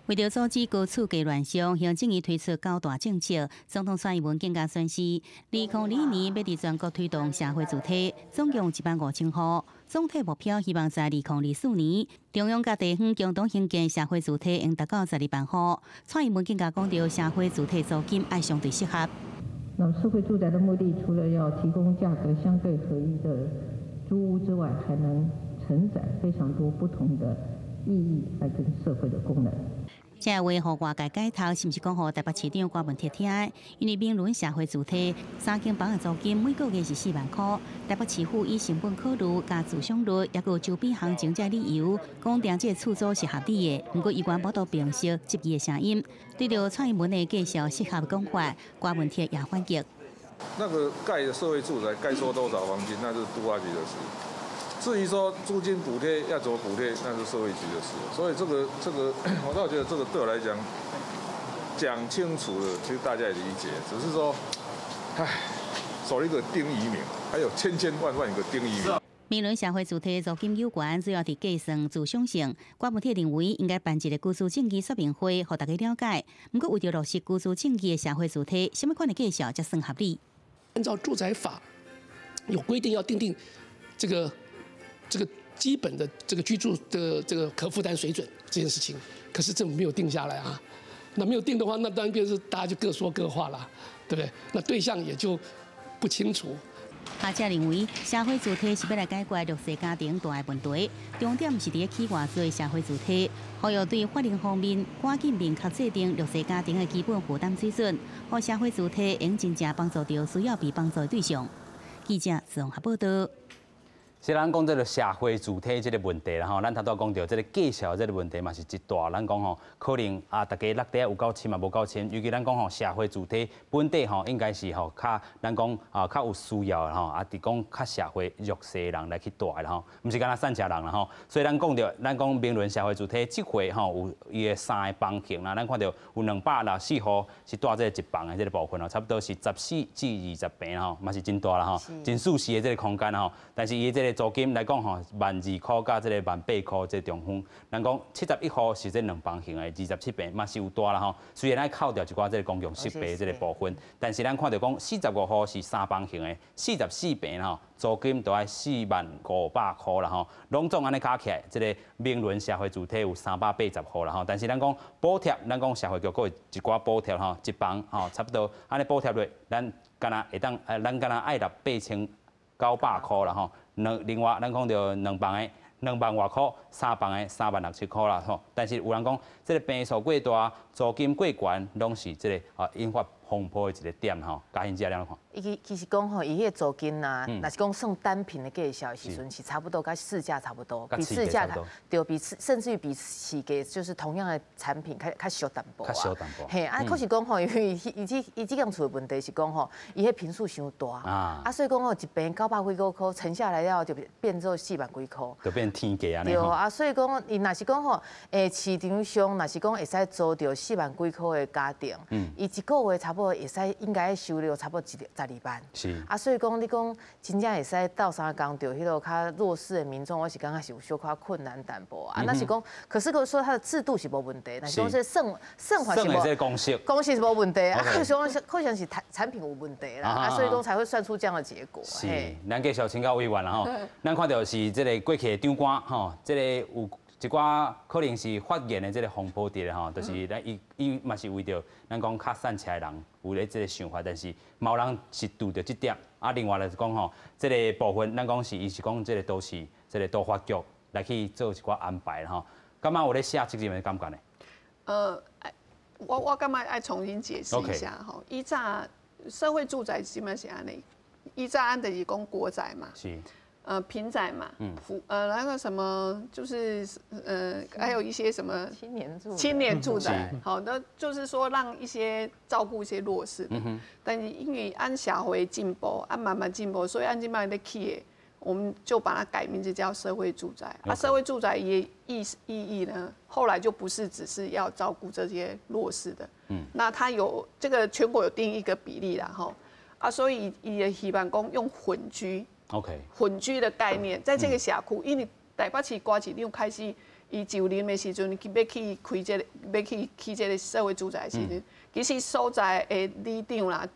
K: 为了阻止高厝价乱上，行政院推出9大政策。总统蔡英文更加宣示，2022年要伫全国推动社会主体，总共15000户。总体目标希望在2024年，中央甲地方共同兴建社会主体，应达到12万户。蔡英文更加讲到，社会主体租金爱相对适合。
L: 那么社会住宅的目的，除了要提供价格相对合一的租屋之外，还能承载非常多不同的意义，来跟社会的功能。
K: 这话互外界解读，是毋是讲互台北市长郭文铁听？因为明伦社会主体3间房的租金每个月是4万块，台北市府以成本考虑加自伤率，也有周边行情这理由，讲定这厝租是合理的。不过，议员无到平息质疑的声音，对着蔡英文的介绍适合的讲法，郭文铁也反击。
M: 那个盖的社会住宅该收多少房金，那是都发局的事。至于说租金补贴要怎么补贴，那是社会局的事。所以这个，我倒觉得这个对我来讲清楚了，其实大家也理解。只是说，少一个丁仪明，还有千万个丁仪明。
K: 明伦社会主体租金有关，主要伫计算自伤性。郭文铁认为应该办一个居住证据说明会，让大家了解。不过为了落实居住证据的社会主体，什么款的介绍才算合理？
H: 按照住宅法有规定，要订定这个基本的这个居住的这个可负担水准这件事情，可是政府没有定下来啊。那没有定的话，那当然便是大家就各说各话了，对不对？那对象也就不清楚。
K: 学者认为，社会主体是要来解决弱势家庭大的问题，重点是伫起外做社会主体，呼吁对法令方面赶紧明确制定弱势家庭的基本负担水准，让社会主体能真正帮助到需要被帮助的对象。记者自鸿报道。
A: 是咱讲这个社会主体这个问题啦吼，咱头拄讲到这个介绍这个问题嘛是一大，咱讲吼可能大家落地有够深嘛无够深，尤其咱讲吼社会主体本地吼应该是吼较咱讲较有需要的吼，伫讲较社会弱势的人来去住的吼，毋是干那散车人啦吼，所以咱讲到咱讲明伦社会主体这回吼有伊的3个房型啦，咱看到有264户是住这个1房的这个部分哦，差不多是14至20平吼，嘛是真大啦吼，真舒适的这个空间吼，但是伊这个租金来讲吼，12000块加这个18000块这中分，咱讲71户是这2房型的27平，嘛是有大啦吼。虽然爱扣掉一寡这个公共设备这个部分，但是咱看到讲45户是3房型的，44平吼，租金都要40500块啦吼。拢总安尼加起来，这个明伦社会主体有380户啦吼。但是咱讲补贴，咱讲社会局佫有一寡补贴吼，1房吼差不多安尼补贴落，咱敢若会当咱敢若爱达8900块啦吼。另外，咱讲到2房的2万外块，3房的36000块啦吼。但是有人讲，这个坪数过大，租金过悬，拢是这个引发风波的一个点吼。嘉欣姐，你看？
B: 其实讲吼，伊迄个租金呐，若是讲算单品的介绍的时阵，是差不多，跟市价差不多，比市价对甚至于比市价就是同样的产品，较俗淡薄啊。较俗淡薄。嘿，可是讲吼，因为伊这样厝的问题是讲吼，伊迄坪数伤大，所以讲吼，一坪900几块，乘下来了就变做4万几块。
A: 就变天价啊！
B: 对所以讲，伊若是讲吼，市场上若是讲会使租到4万几块的家庭，伊一个月差不多会使应该收入差不多12万。
A: 是。
B: 所以讲你讲真正会使斗相共着迄个较弱势的民众，我是感觉是有小可困难淡薄那是讲，可是说它的制度是无问题，但是讲是算法是无
A: 公式
B: 是无问题可能是产品有问题啦所以讲才会算出这样的结果。
A: 是，咱继续请教委员啦吼，咱看到是这个过去的长官吼，这个有一寡可能是发言的这个风波伫咧吼，就是咱伊嘛是为着咱讲较散车的人有咧这个想法，但是某人是拄着这点另外就是讲吼，这个部分咱讲是伊是讲这个都是这个都发局来去做一寡安排吼，感觉有咧下责任的感觉呢？
C: 我感觉爱重新解释一下吼，依早社会住宅基本是安尼，依早按的是讲国宅嘛。是。平宅嘛，那个什么就是还有一些什么青年住宅，好的就是说让一些照顾一些弱势的，但是因为按社会进步，按慢慢进步，所以按今慢的起，我们就把它改名字叫社会住宅。社会住宅也意义呢，后来就不是只是要照顾这些弱势的，那它有这个全国有定一个比例啦，所以也希望讲用混居。混居的概念，在这个辖区，因为台北市、瓜市，你开始伊就任的时阵，要去开要去起这个社会住宅的时阵，其实所在的里长啦、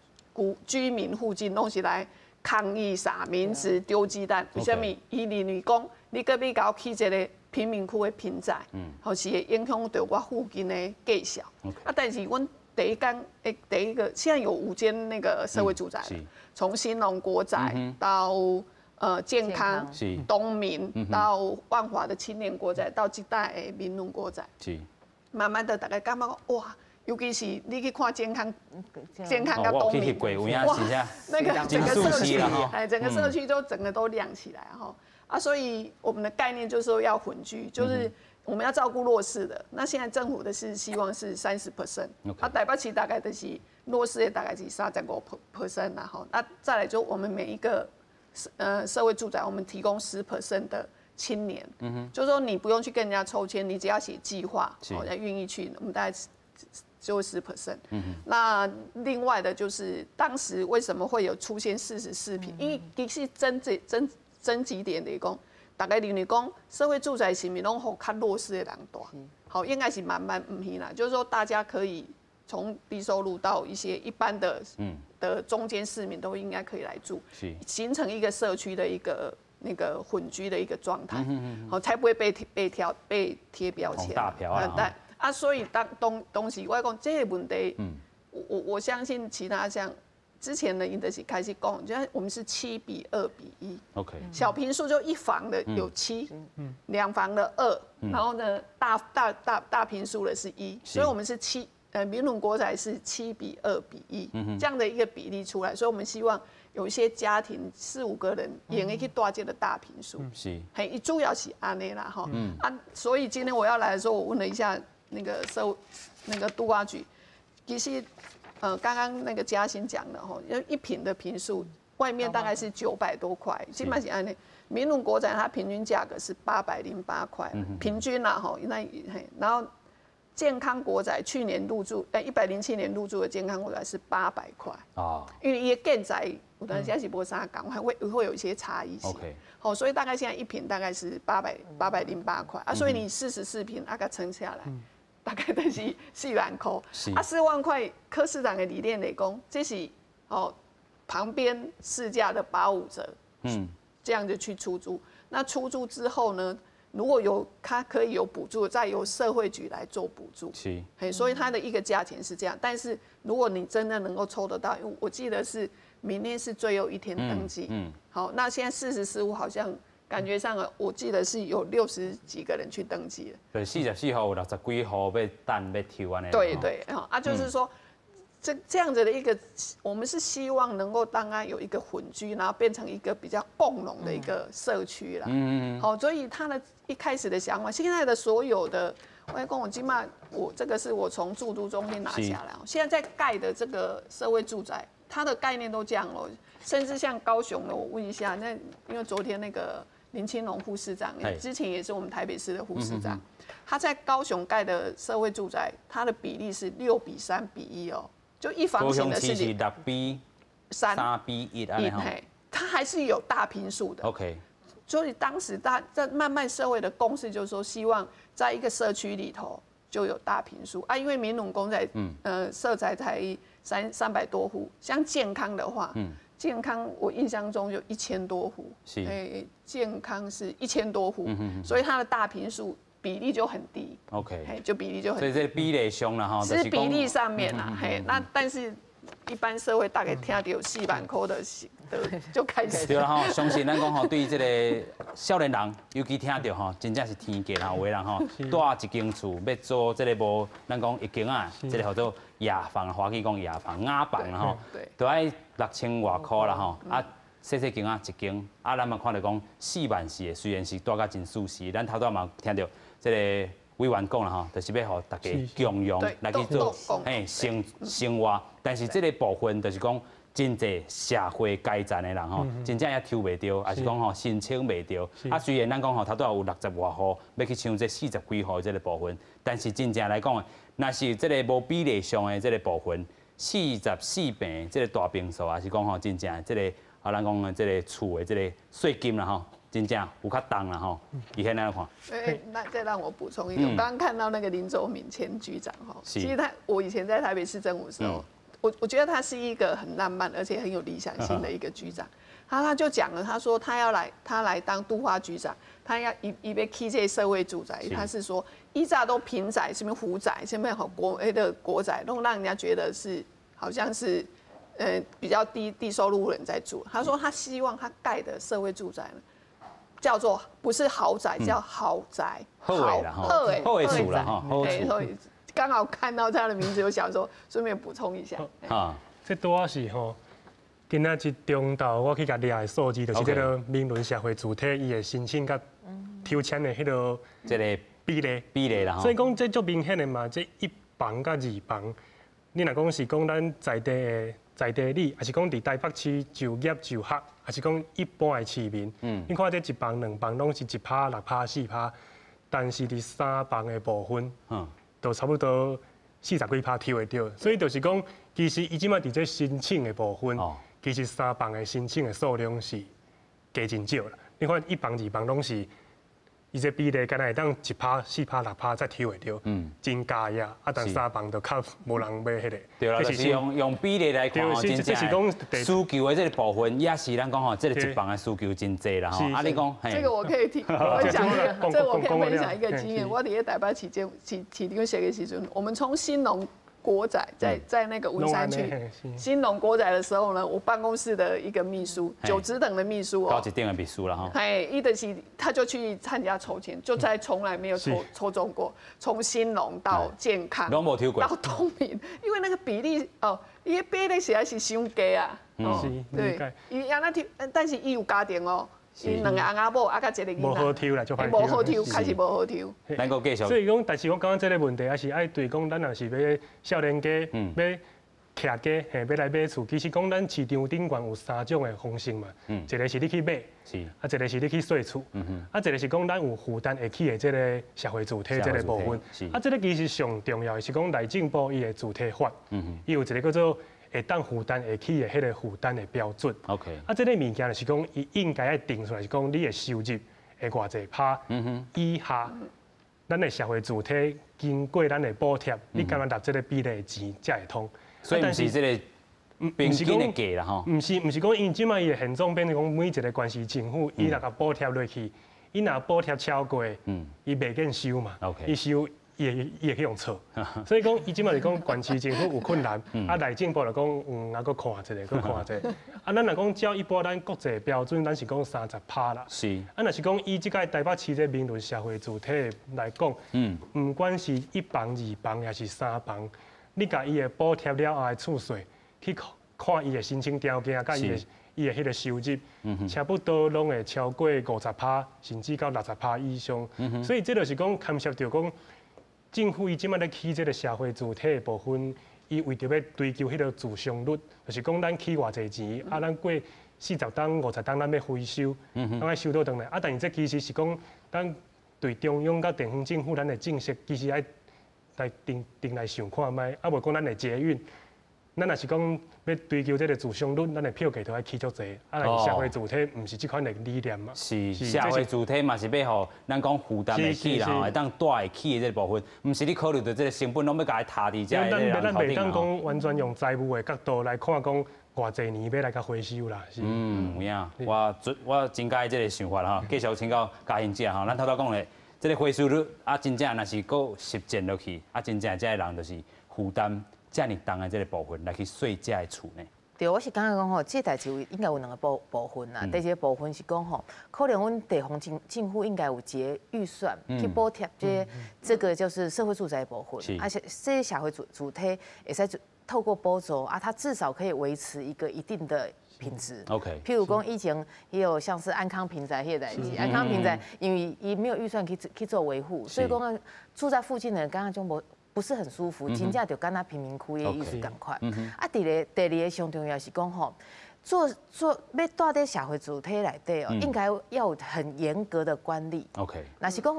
C: 居民附近拢是来抗议撒名字、丢鸡蛋。为什么？伊认为讲，你隔壁搞起这个贫民区的贫宅，或是会影响到我附近的介绍。啊，但是阮第一个，现在有5间那个社会住宅，从兴隆国宅到健康、东明到万华的青年国宅，到这代的民伦国宅，慢慢的大家感觉哇，尤其是你去看健康跟东明，
A: 哇，
C: 那个整个社区，整个社区整个都亮起来哈。啊，所以我们的概念就是说要混居，就是我们要照顾弱势的。那现在政府的是希望是30%，啊，台北市大概就是弱势的大概是35%啦哈。那再来就我们每一个社会住宅，我们提供10% 的青年，就是说你不用去跟人家抽签，你只要写计划，要愿意去，我们大概就10%。那另外的就是当时为什么会有出现44坪？因为其实征集点的讲，大概认为讲社会住宅是咪拢互较弱势的人住，好，应该是慢慢唔是啦，就是说大家可以从低收入到一些一般的中间市民都应该可以来住，形成一个社区的一个那个混居的一个状态，好，才不会被贴标签。
A: 大标啊，
C: 所以东西我讲这个问题，我相信其他像。之前的因是开始讲，就是我们是7比2比1。
A: OK。
C: 小坪数就1房的有7，2房的2，然后呢大坪数的是1，所以我们是民伦国宅是7比2比1，这样的一个比例出来，所以我们希望有一些家庭4、5个人也可以大这个大坪数。
A: 是。
C: 很主要是安尼啦哈。所以今天我要来的时候，我问了一下那个都发局，其实。刚刚那个嘉欣讲的哈，因为1坪的坪数，外面大概是900多块，基本上是按呢。民伦国宅它平均价格是808块，平均啦哈，然后健康国宅去年入住，107年入住的健康国宅是800块啊，因为伊建宅有的家是无啥讲，会有一些差异性。OK， 好，所以大概现在1坪大概是808块啊，所以你44坪大概乘下来。大概就是4万块，啊，4万块，柯市长的理念来讲，这是旁边市价的85折，这样就去出租。那出租之后呢，如果它可以有补助，再由社会局来做补助，所以它的一个价钱是这样。但是如果你真的能够抽得到，因为我记得是明天是最后一天登记，好，那现在40、15好像。感觉上，我记得是有60几个人去登记了。
A: 对，44号有60几号要等要抽安尼。
C: 对，就是说，这样子的一个，我们是希望能够让它有一个混居，然后变成一个比较共荣的一个社区啦。好，所以他的一开始的想法，现在的所有的，我跟我今嘛，这个是我从住都中心拿下来，现在在盖的这个社会住宅，它的概念都这样了，甚至像高雄的，我问一下，那因为昨天那个。林清龙副市长，之前也是我们台北市的副市长，他在高雄盖的社会住宅，它的比例是6比3比1哦，就一房型的是
A: 6比3比1，
C: 它还是有大坪数的。
A: OK，
C: 所以当时在慢慢社会的共识就是说，希望在一个社区里头就有大坪数啊，因为民伦公宅社宅才300多户，像健康的话。健康我印象中有1000多户，健康是1000多户，所以它的大坪数比例就很低。
A: OK，
C: 就比例就很低。
A: 所以这比例上啦哈，
C: 是比例上面啦，那但是一般社会大概听到4万块的就开始。
A: 对啦吼，相信咱讲吼，对于这个少年人，尤其听到吼，真正是天价啦，有的人吼，住一间厝要做这个无，咱讲一间啊，这个叫做雅房，华语讲雅房、雅房啦吼，都要6000外块啦吼，啊，细间啊一间，啊，咱嘛看到讲4万是，虽然是住甲真舒适，咱头拄嘛听到这个委员讲啦吼，就是要互大家共用来去做，生活，但是这个部分就是讲。真侪社会阶层的人吼，真正也抽袂到，还是讲吼申请袂到。啊，虽然咱讲吼头拄有60外户要去抢这40几户这个部分，但是真正来讲，若是这个无比例上的这个部分，44坪这个大坪数，还是讲吼真正这个咱讲的这个厝的这个税金啦吼，真正有较重啦吼。以现在看，
C: 那再让我补充一个，我刚刚看到那个林周敏前局长哈，其实我以前在台北市政府的时候，我觉得他是一个很浪漫而且很有理想性的一个局长。他就讲了，他说他来当都发局长，他要一边 key 这些社会住宅，他是说依照都平宅，什么湖宅，什么好国宅，都让人家觉得是好像是比较低收入人在住。他说他希望他盖的社会住宅呢，叫做不是豪宅，叫豪宅，
A: 后尾厝啦哈，后厝。
C: 刚好看到他的名字，我想说顺便补充一下。
D: 啊，这多少是吼？今仔日中昼，我去甲抓的数字，就是这个民伦社会主体伊的申請甲抽签的迄个比例啦。所以讲这足明显的嘛，这1房甲2房，你若讲是讲咱在地里，还是讲伫台北市就业就学，还是讲一般的市民，你看这1房2房拢是1%、6%、4%，但是伫3房的部分，都差不多40几%抽会到。所以就是讲，其实伊即摆伫这申请的部分。其实3房的申请的数量是加真少啦。你看1房2房拢是，伊这比例敢若会当1%、4%、6%才抽会到，真加呀。啊，但3房就较无人买迄个。
A: 对啦，就是用比例来看，真正需求的这个部分，也是咱讲吼，这个1房的需求真济啦吼。啊，你讲，
C: 这个我可以分享一个，这我可以分享一个经验。我伫台北市政写的时阵，我们从新农国宅在那个文山区新农国宅的时候呢，我办公室的一个秘书，9职等的秘书
A: 高级店的秘书了哈。
C: 他就去参加抽签，就从来没有抽中过，从新农到健康到东明，因为那个比例伊个比例实在是伤低啊。对，伊安那抽，但是伊有家庭哦。伊2个翁仔某，甲1个囡仔，
D: 无好抽啦，就歹抽。
C: 无好抽，开始无好抽。
A: 咱个继续。
D: 所以讲，但是我感觉这个问题还是爱对讲，咱若是要少年家，要徛家，要来买厝。其实讲，咱市场顶悬有3种的方式嘛。一个是你去买，一个是你去税厝，一个是讲咱有负担会起的这个社会主体这个部分。这个其实上重要的是讲内政部伊的主体法，伊有一个叫做。会当负担会起的迄个负担的标准。
A: OK。
D: 这个物件就是讲，伊应该要定出来，是讲你的收入会偌济趴以下，咱的社会主体经过咱的补贴，你敢若拿这个比例的钱才会通。
A: 所以不是这个平均的价啦吼。
D: 唔是讲，因即摆伊的现状变成讲，每一个关系政府，伊若甲补贴落去，伊若补贴超过，伊袂见收嘛。
A: OK。
D: 伊收。也可以用错，所以讲，伊即摆是讲，县市政府有困难，啊，内政部就讲，啊，搁看一个，搁看一个，啊，咱若讲照一般咱国际标准，咱是讲30%啦。
A: 是。
D: 啊，若是讲以即个台北市这民伦社会主体来讲，唔管是1房、2房还是3房，你甲伊的补贴了后的厝税，去看伊的申请条件，甲伊的迄个收入，差不多拢会超过50%，甚至到60%以上。所以这就是讲，牵涉到讲。政府伊即摆咧起这个社会主体的部分，伊为着要追求迄个自偿率，就是讲咱起偌济钱，啊，咱过40档、50档，咱要回收，咱要收到回来。啊，但是这其实是讲，咱对中央甲地方政府咱的政策，其实爱来定来想看卖，啊，无讲咱的捷运。咱若是讲要追求这个自偿率，咱的票价都要起足济。啊，社会主体毋是这款的理念嘛？
A: 是社会主体嘛是要互咱讲负担会起啦，会当带会起的这个部分，毋是你考虑到这个成本拢要甲伊踏伫遮个人头顶。
D: 咱袂当讲完全用财务的角度来看，讲偌济年要来甲回收啦。
A: 有影，我真介这个想法哈。继续请教嘉欣姐哈，咱头讲的这个回收率啊，真正若是够实践落去，啊，真正这个人就是负担。遮尔重的这个部分来去税遮的厝呢？
B: 对，我是感觉讲吼，这代志应该有2个部分啦。第一个部分是讲吼，可能阮地方政府应该有一个预算去补贴这个就是社会住宅的部分，而且这些社会主体会使透过补助啊，它至少可以维持一个一定的品质。
A: OK。
B: 譬如讲以前也有像是安康平宅迄个代志，安康平宅因为伊没有预算去做维护，所以讲住在附近的人刚刚就不是很舒服，真正就敢若贫民区的意思同款。啊，第二个上重要是讲吼，要带在社会主体内底哦，应该要有很严格的管理。
A: OK。
B: 那是讲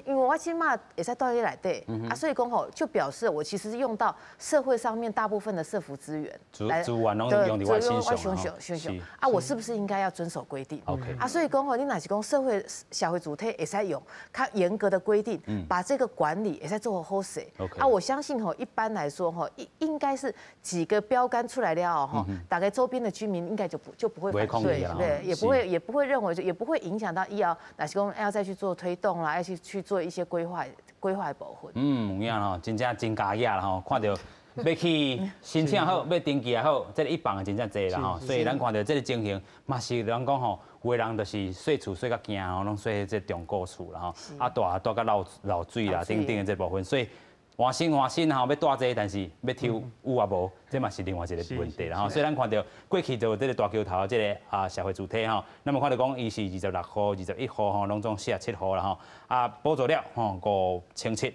B: 因为我起码也在带在内底啊，所以讲吼，就表示我其实是用到社会上面大部分的社福资源
A: 资源拢用伫我身上
B: 啊，我是不是应该要遵守规定
A: ？OK。
B: 啊，所以讲吼，你若是讲社会主体会使用较严格的规定，把这个管理会使做好势。啊，我相信吼，一般来说吼，应该是几个标杆出来了吼，大概周边的居民应该就不会反对，对，也不会认为，也不会影响到医疗，哪些公要再去做推动啦，要去做一些规划的部分。
A: 有影吼，真正真加野啦吼，看到要去申请好，要登记也好，这个一帮真正济啦吼，所以咱看到这个情形，嘛是人讲吼，有的人就是睡厝睡甲惊吼，拢睡这中古厝啦吼，啊大甲漏水啦，等等的这部分，所以。换新吼，要带这，但是要抽有啊无，这嘛是另外一个问题啦吼。所以咱看到过去就这个大桥头这个社会主体吼，那么看到讲伊是26号、21号吼，拢总47号啦吼，补助了吼5700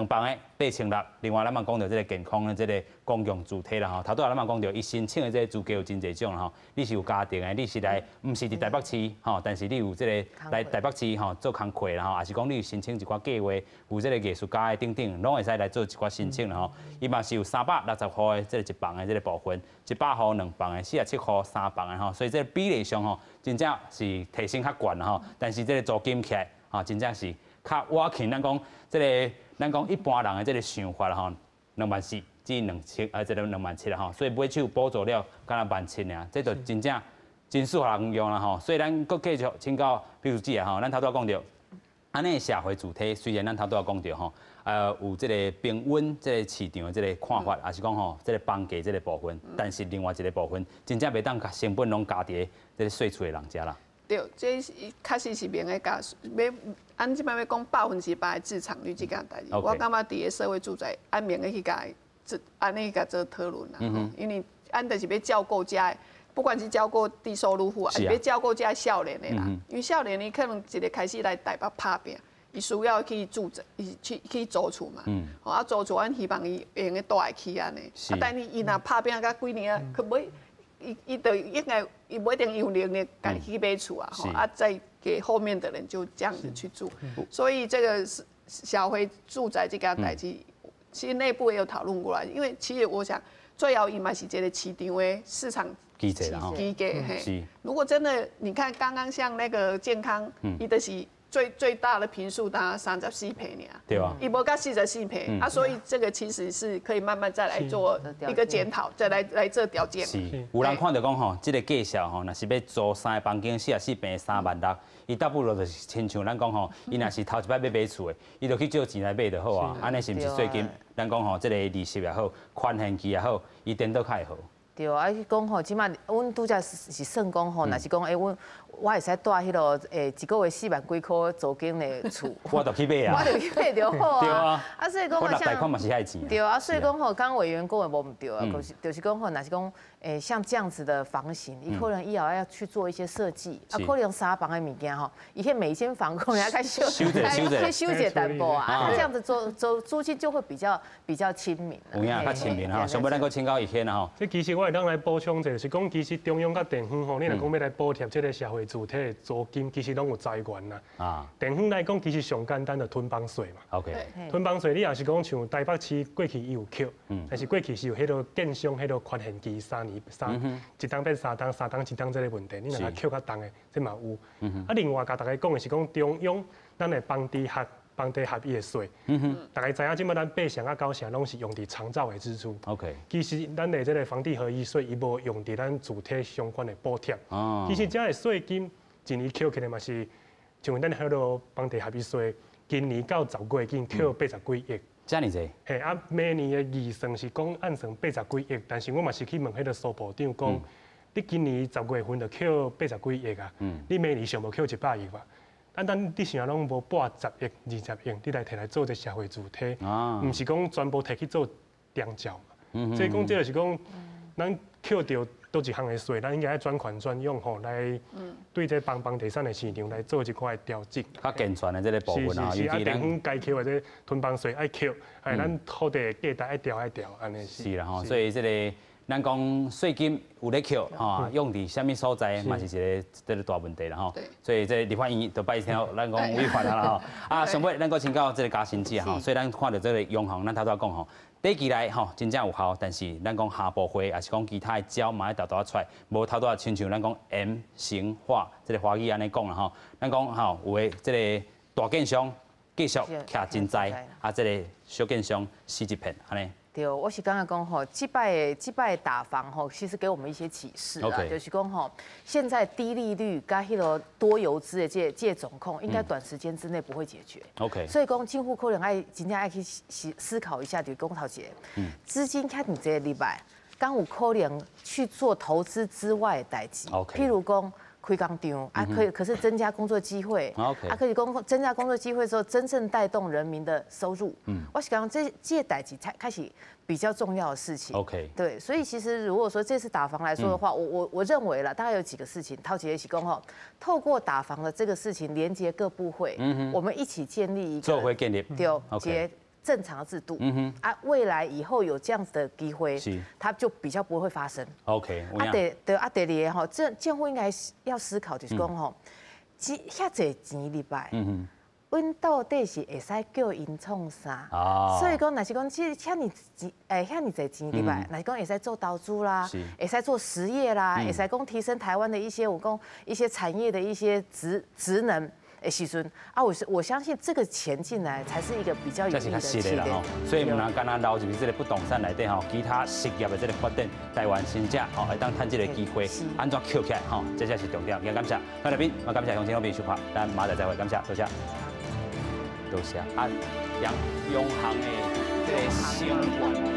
A: 房的8,600，另外咱嘛讲到这个健康的这个公共主体啦吼，头拄仔咱嘛讲到伊申请的这个资格有真侪种啦吼，你是有家庭的，你是来毋是伫台北市吼，但是你有这个来台北市吼做工课啦吼，也是讲你申请一寡计划，有这个艺术家的等等，拢会使来做一寡申请啦吼。伊嘛是有360户的这个1房的这个部分，100户2房的，47户3房的吼，所以这个比例上吼，真正是提升较悬啦吼，但是这个租金起来吼，真正是较瓦轻，咱讲这个。咱讲一般人的这个想法啦吼，24000至2,000，这个27000啦吼，所以买手补助了，敢若1,000尔，这就真正真适合人用啦吼。所以咱搁继续请教秘书长吼，咱头拄讲到，安尼社会主体虽然咱头拄讲到吼，有这个平稳这个市场的这个看法，也是讲吼，这个房价这个部分，但是另外一个部分，真正袂当甲成本拢加伫这个税厝的人家啦。
C: 对，这确实是免个加，按即摆要讲100%的自偿率这件代志，我感觉伫个社会住宅按免个去甲安尼甲做讨论啦，因为按就是要照顾遮，不管是照顾低收入户，还是要照顾遮少年的啦，因为少年你可能一个开始来台北打拼，伊需要去住宅，去租厝嘛，租厝咱希望伊会用个住下去安尼，但是伊若打拼到几年啊，可袂。伊就应该，伊不一定有能力家己去买厝啊，再给后面的人就这样子去住，所以这个社会住宅这个代志，其实内部也有讨论过来，因为其实我想最要伊嘛是这个市场的市场
A: 机制啦，
C: 机制嘿。如果真的你看刚刚像那个健康，伊的是。最大的坪数大概34坪尔，
A: 对啊，
C: 伊无到44坪啊，所以这个其实是可以慢慢再来做一个检讨，再来做条件。
A: 是，有人看到讲吼，这个介绍吼，若是要租3个房间44坪3万6，伊倒不如就是亲像咱讲吼，伊若是头一摆要买厝的，伊就去借钱来买就好啊。安尼是毋是最近咱讲吼，这个利息也好，宽限期也好，伊颠倒较会好。
B: 对啊，讲吼，即摆阮拄则是算讲吼，若是讲我会使住迄落一个月4万几块租金的厝，
A: 我就去买啊，
B: 我就去买就好啊。
A: 对啊，
B: 所以讲
A: 像贷款嘛是爱钱。
B: 对啊，所以讲吼，刚委员讲的无唔对啊，就是讲吼，若是讲像这样子的房型，伊可能以后要去做一些设计，可能3房的物件吼，以前每间房可能要开修剪淡薄啊，这样子租金就会比较亲民。
A: 有影较亲民哈，上尾咱个请教意见啦吼。
D: 这其实我会当来补充者，是讲其实中央甲地方吼，你若讲要来补贴这个社会主体的租金，其实拢有财源啦。地方来讲，其实上简单的囤房税嘛。
A: OK。
D: 囤房税你也是讲像台北市过去伊有扣，但是过去是有迄个建商迄个宽限期3年一档变3档，3档1档这个问题，你若扣较重的，这嘛有。另外甲大家讲的是讲中央咱的房地合一的税，大家知影即摆咱8成啊9成拢是用伫长照的支出。
A: OK。
D: 其实咱的这个房地合一税，伊无用伫咱主体相关的补贴。其实这个税金一年扣起来嘛是，像咱迄个房地合一税，今年到10月已经扣80几亿。
A: 遮尔济？
D: 嘿，每年的预算是讲按算80几亿，但是我嘛是去问迄个苏部长讲，你今年10月份就扣80几亿啊，你每年想无扣100亿吧？咱你想拢无80亿、20亿，你来摕来做这社会主体，毋是讲全部摕去做长照嘛？所以讲，这就是讲，咱扣掉多一项的税，咱应该专款专用吼，来对这房地产的市场来做一块调整。
A: 较健全的这个部分啊，
D: 是啊，地方该扣或者囤房税爱扣，咱土地价值爱调，安尼
A: 是啦吼，所以这个咱讲税金有咧扣吼，用伫什么所在嘛是一个大问题啦吼。所以这立法院就拜听咱讲违反啦吼。啊，上尾咱搁请教这个加薪制吼，所以咱看到这个央行，咱头拄讲吼。第一期来吼，真正有效，但是咱讲下部会，也是讲其他的招嘛，要豆出来，无头拄亲像咱讲 M 型化，这个华语安尼讲啦吼。咱讲吼，有诶，这个大建商继续徛真栽，啊，这个小建商死一片，安尼。
B: 对，我是刚刚讲吼，击败打房吼，其实给我们一些启示啊，就是讲吼，现在低利率加迄个多游资的这总控，应该短时间之内不会解决。
A: OK，
B: 所以讲政府可能爱真正爱去思考一下，就是讲头一个，资金看你这个礼拜，刚有可能去做投资之外的代志，譬如讲。开工厂啊，可是增加工作机会，啊，可以增加工作机会之后，真正带动人民的收入。我是讲这代志才开始比较重要的事情。
A: OK，
B: 对，所以其实如果说这次打房来说的话，我认为了大概有几个事情，陶姐一起讲吼，透过打房的这个事情，连接各部会，我们一起建立一个
A: 做回建立
B: 对正常的制度，未来以后有这样子的机会，它就比较不会发生。
A: OK，
B: 第二哈，政府应该要思考，就是讲吼，遐侪钱入来，阮到底是会使叫因创啥？所以讲，若是讲遐尼钱，遐尼侪钱入来，若是讲会使做投资啦，会使做实业啦，会使讲提升台湾的一些一些产业的一些职能。时阵啊，我相信这个钱进来才是一个比较有利的起点。
A: 所以唔能干那留入这个不动产内底吼，其他实业的这个发展，台湾新者吼会当趁这个机会，安怎扣起来吼，这才是重点。也感谢各位来宾，也感谢乡亲老朋友收看，咱马仔再会，感谢，多谢，多谢啊，央行的这个相关。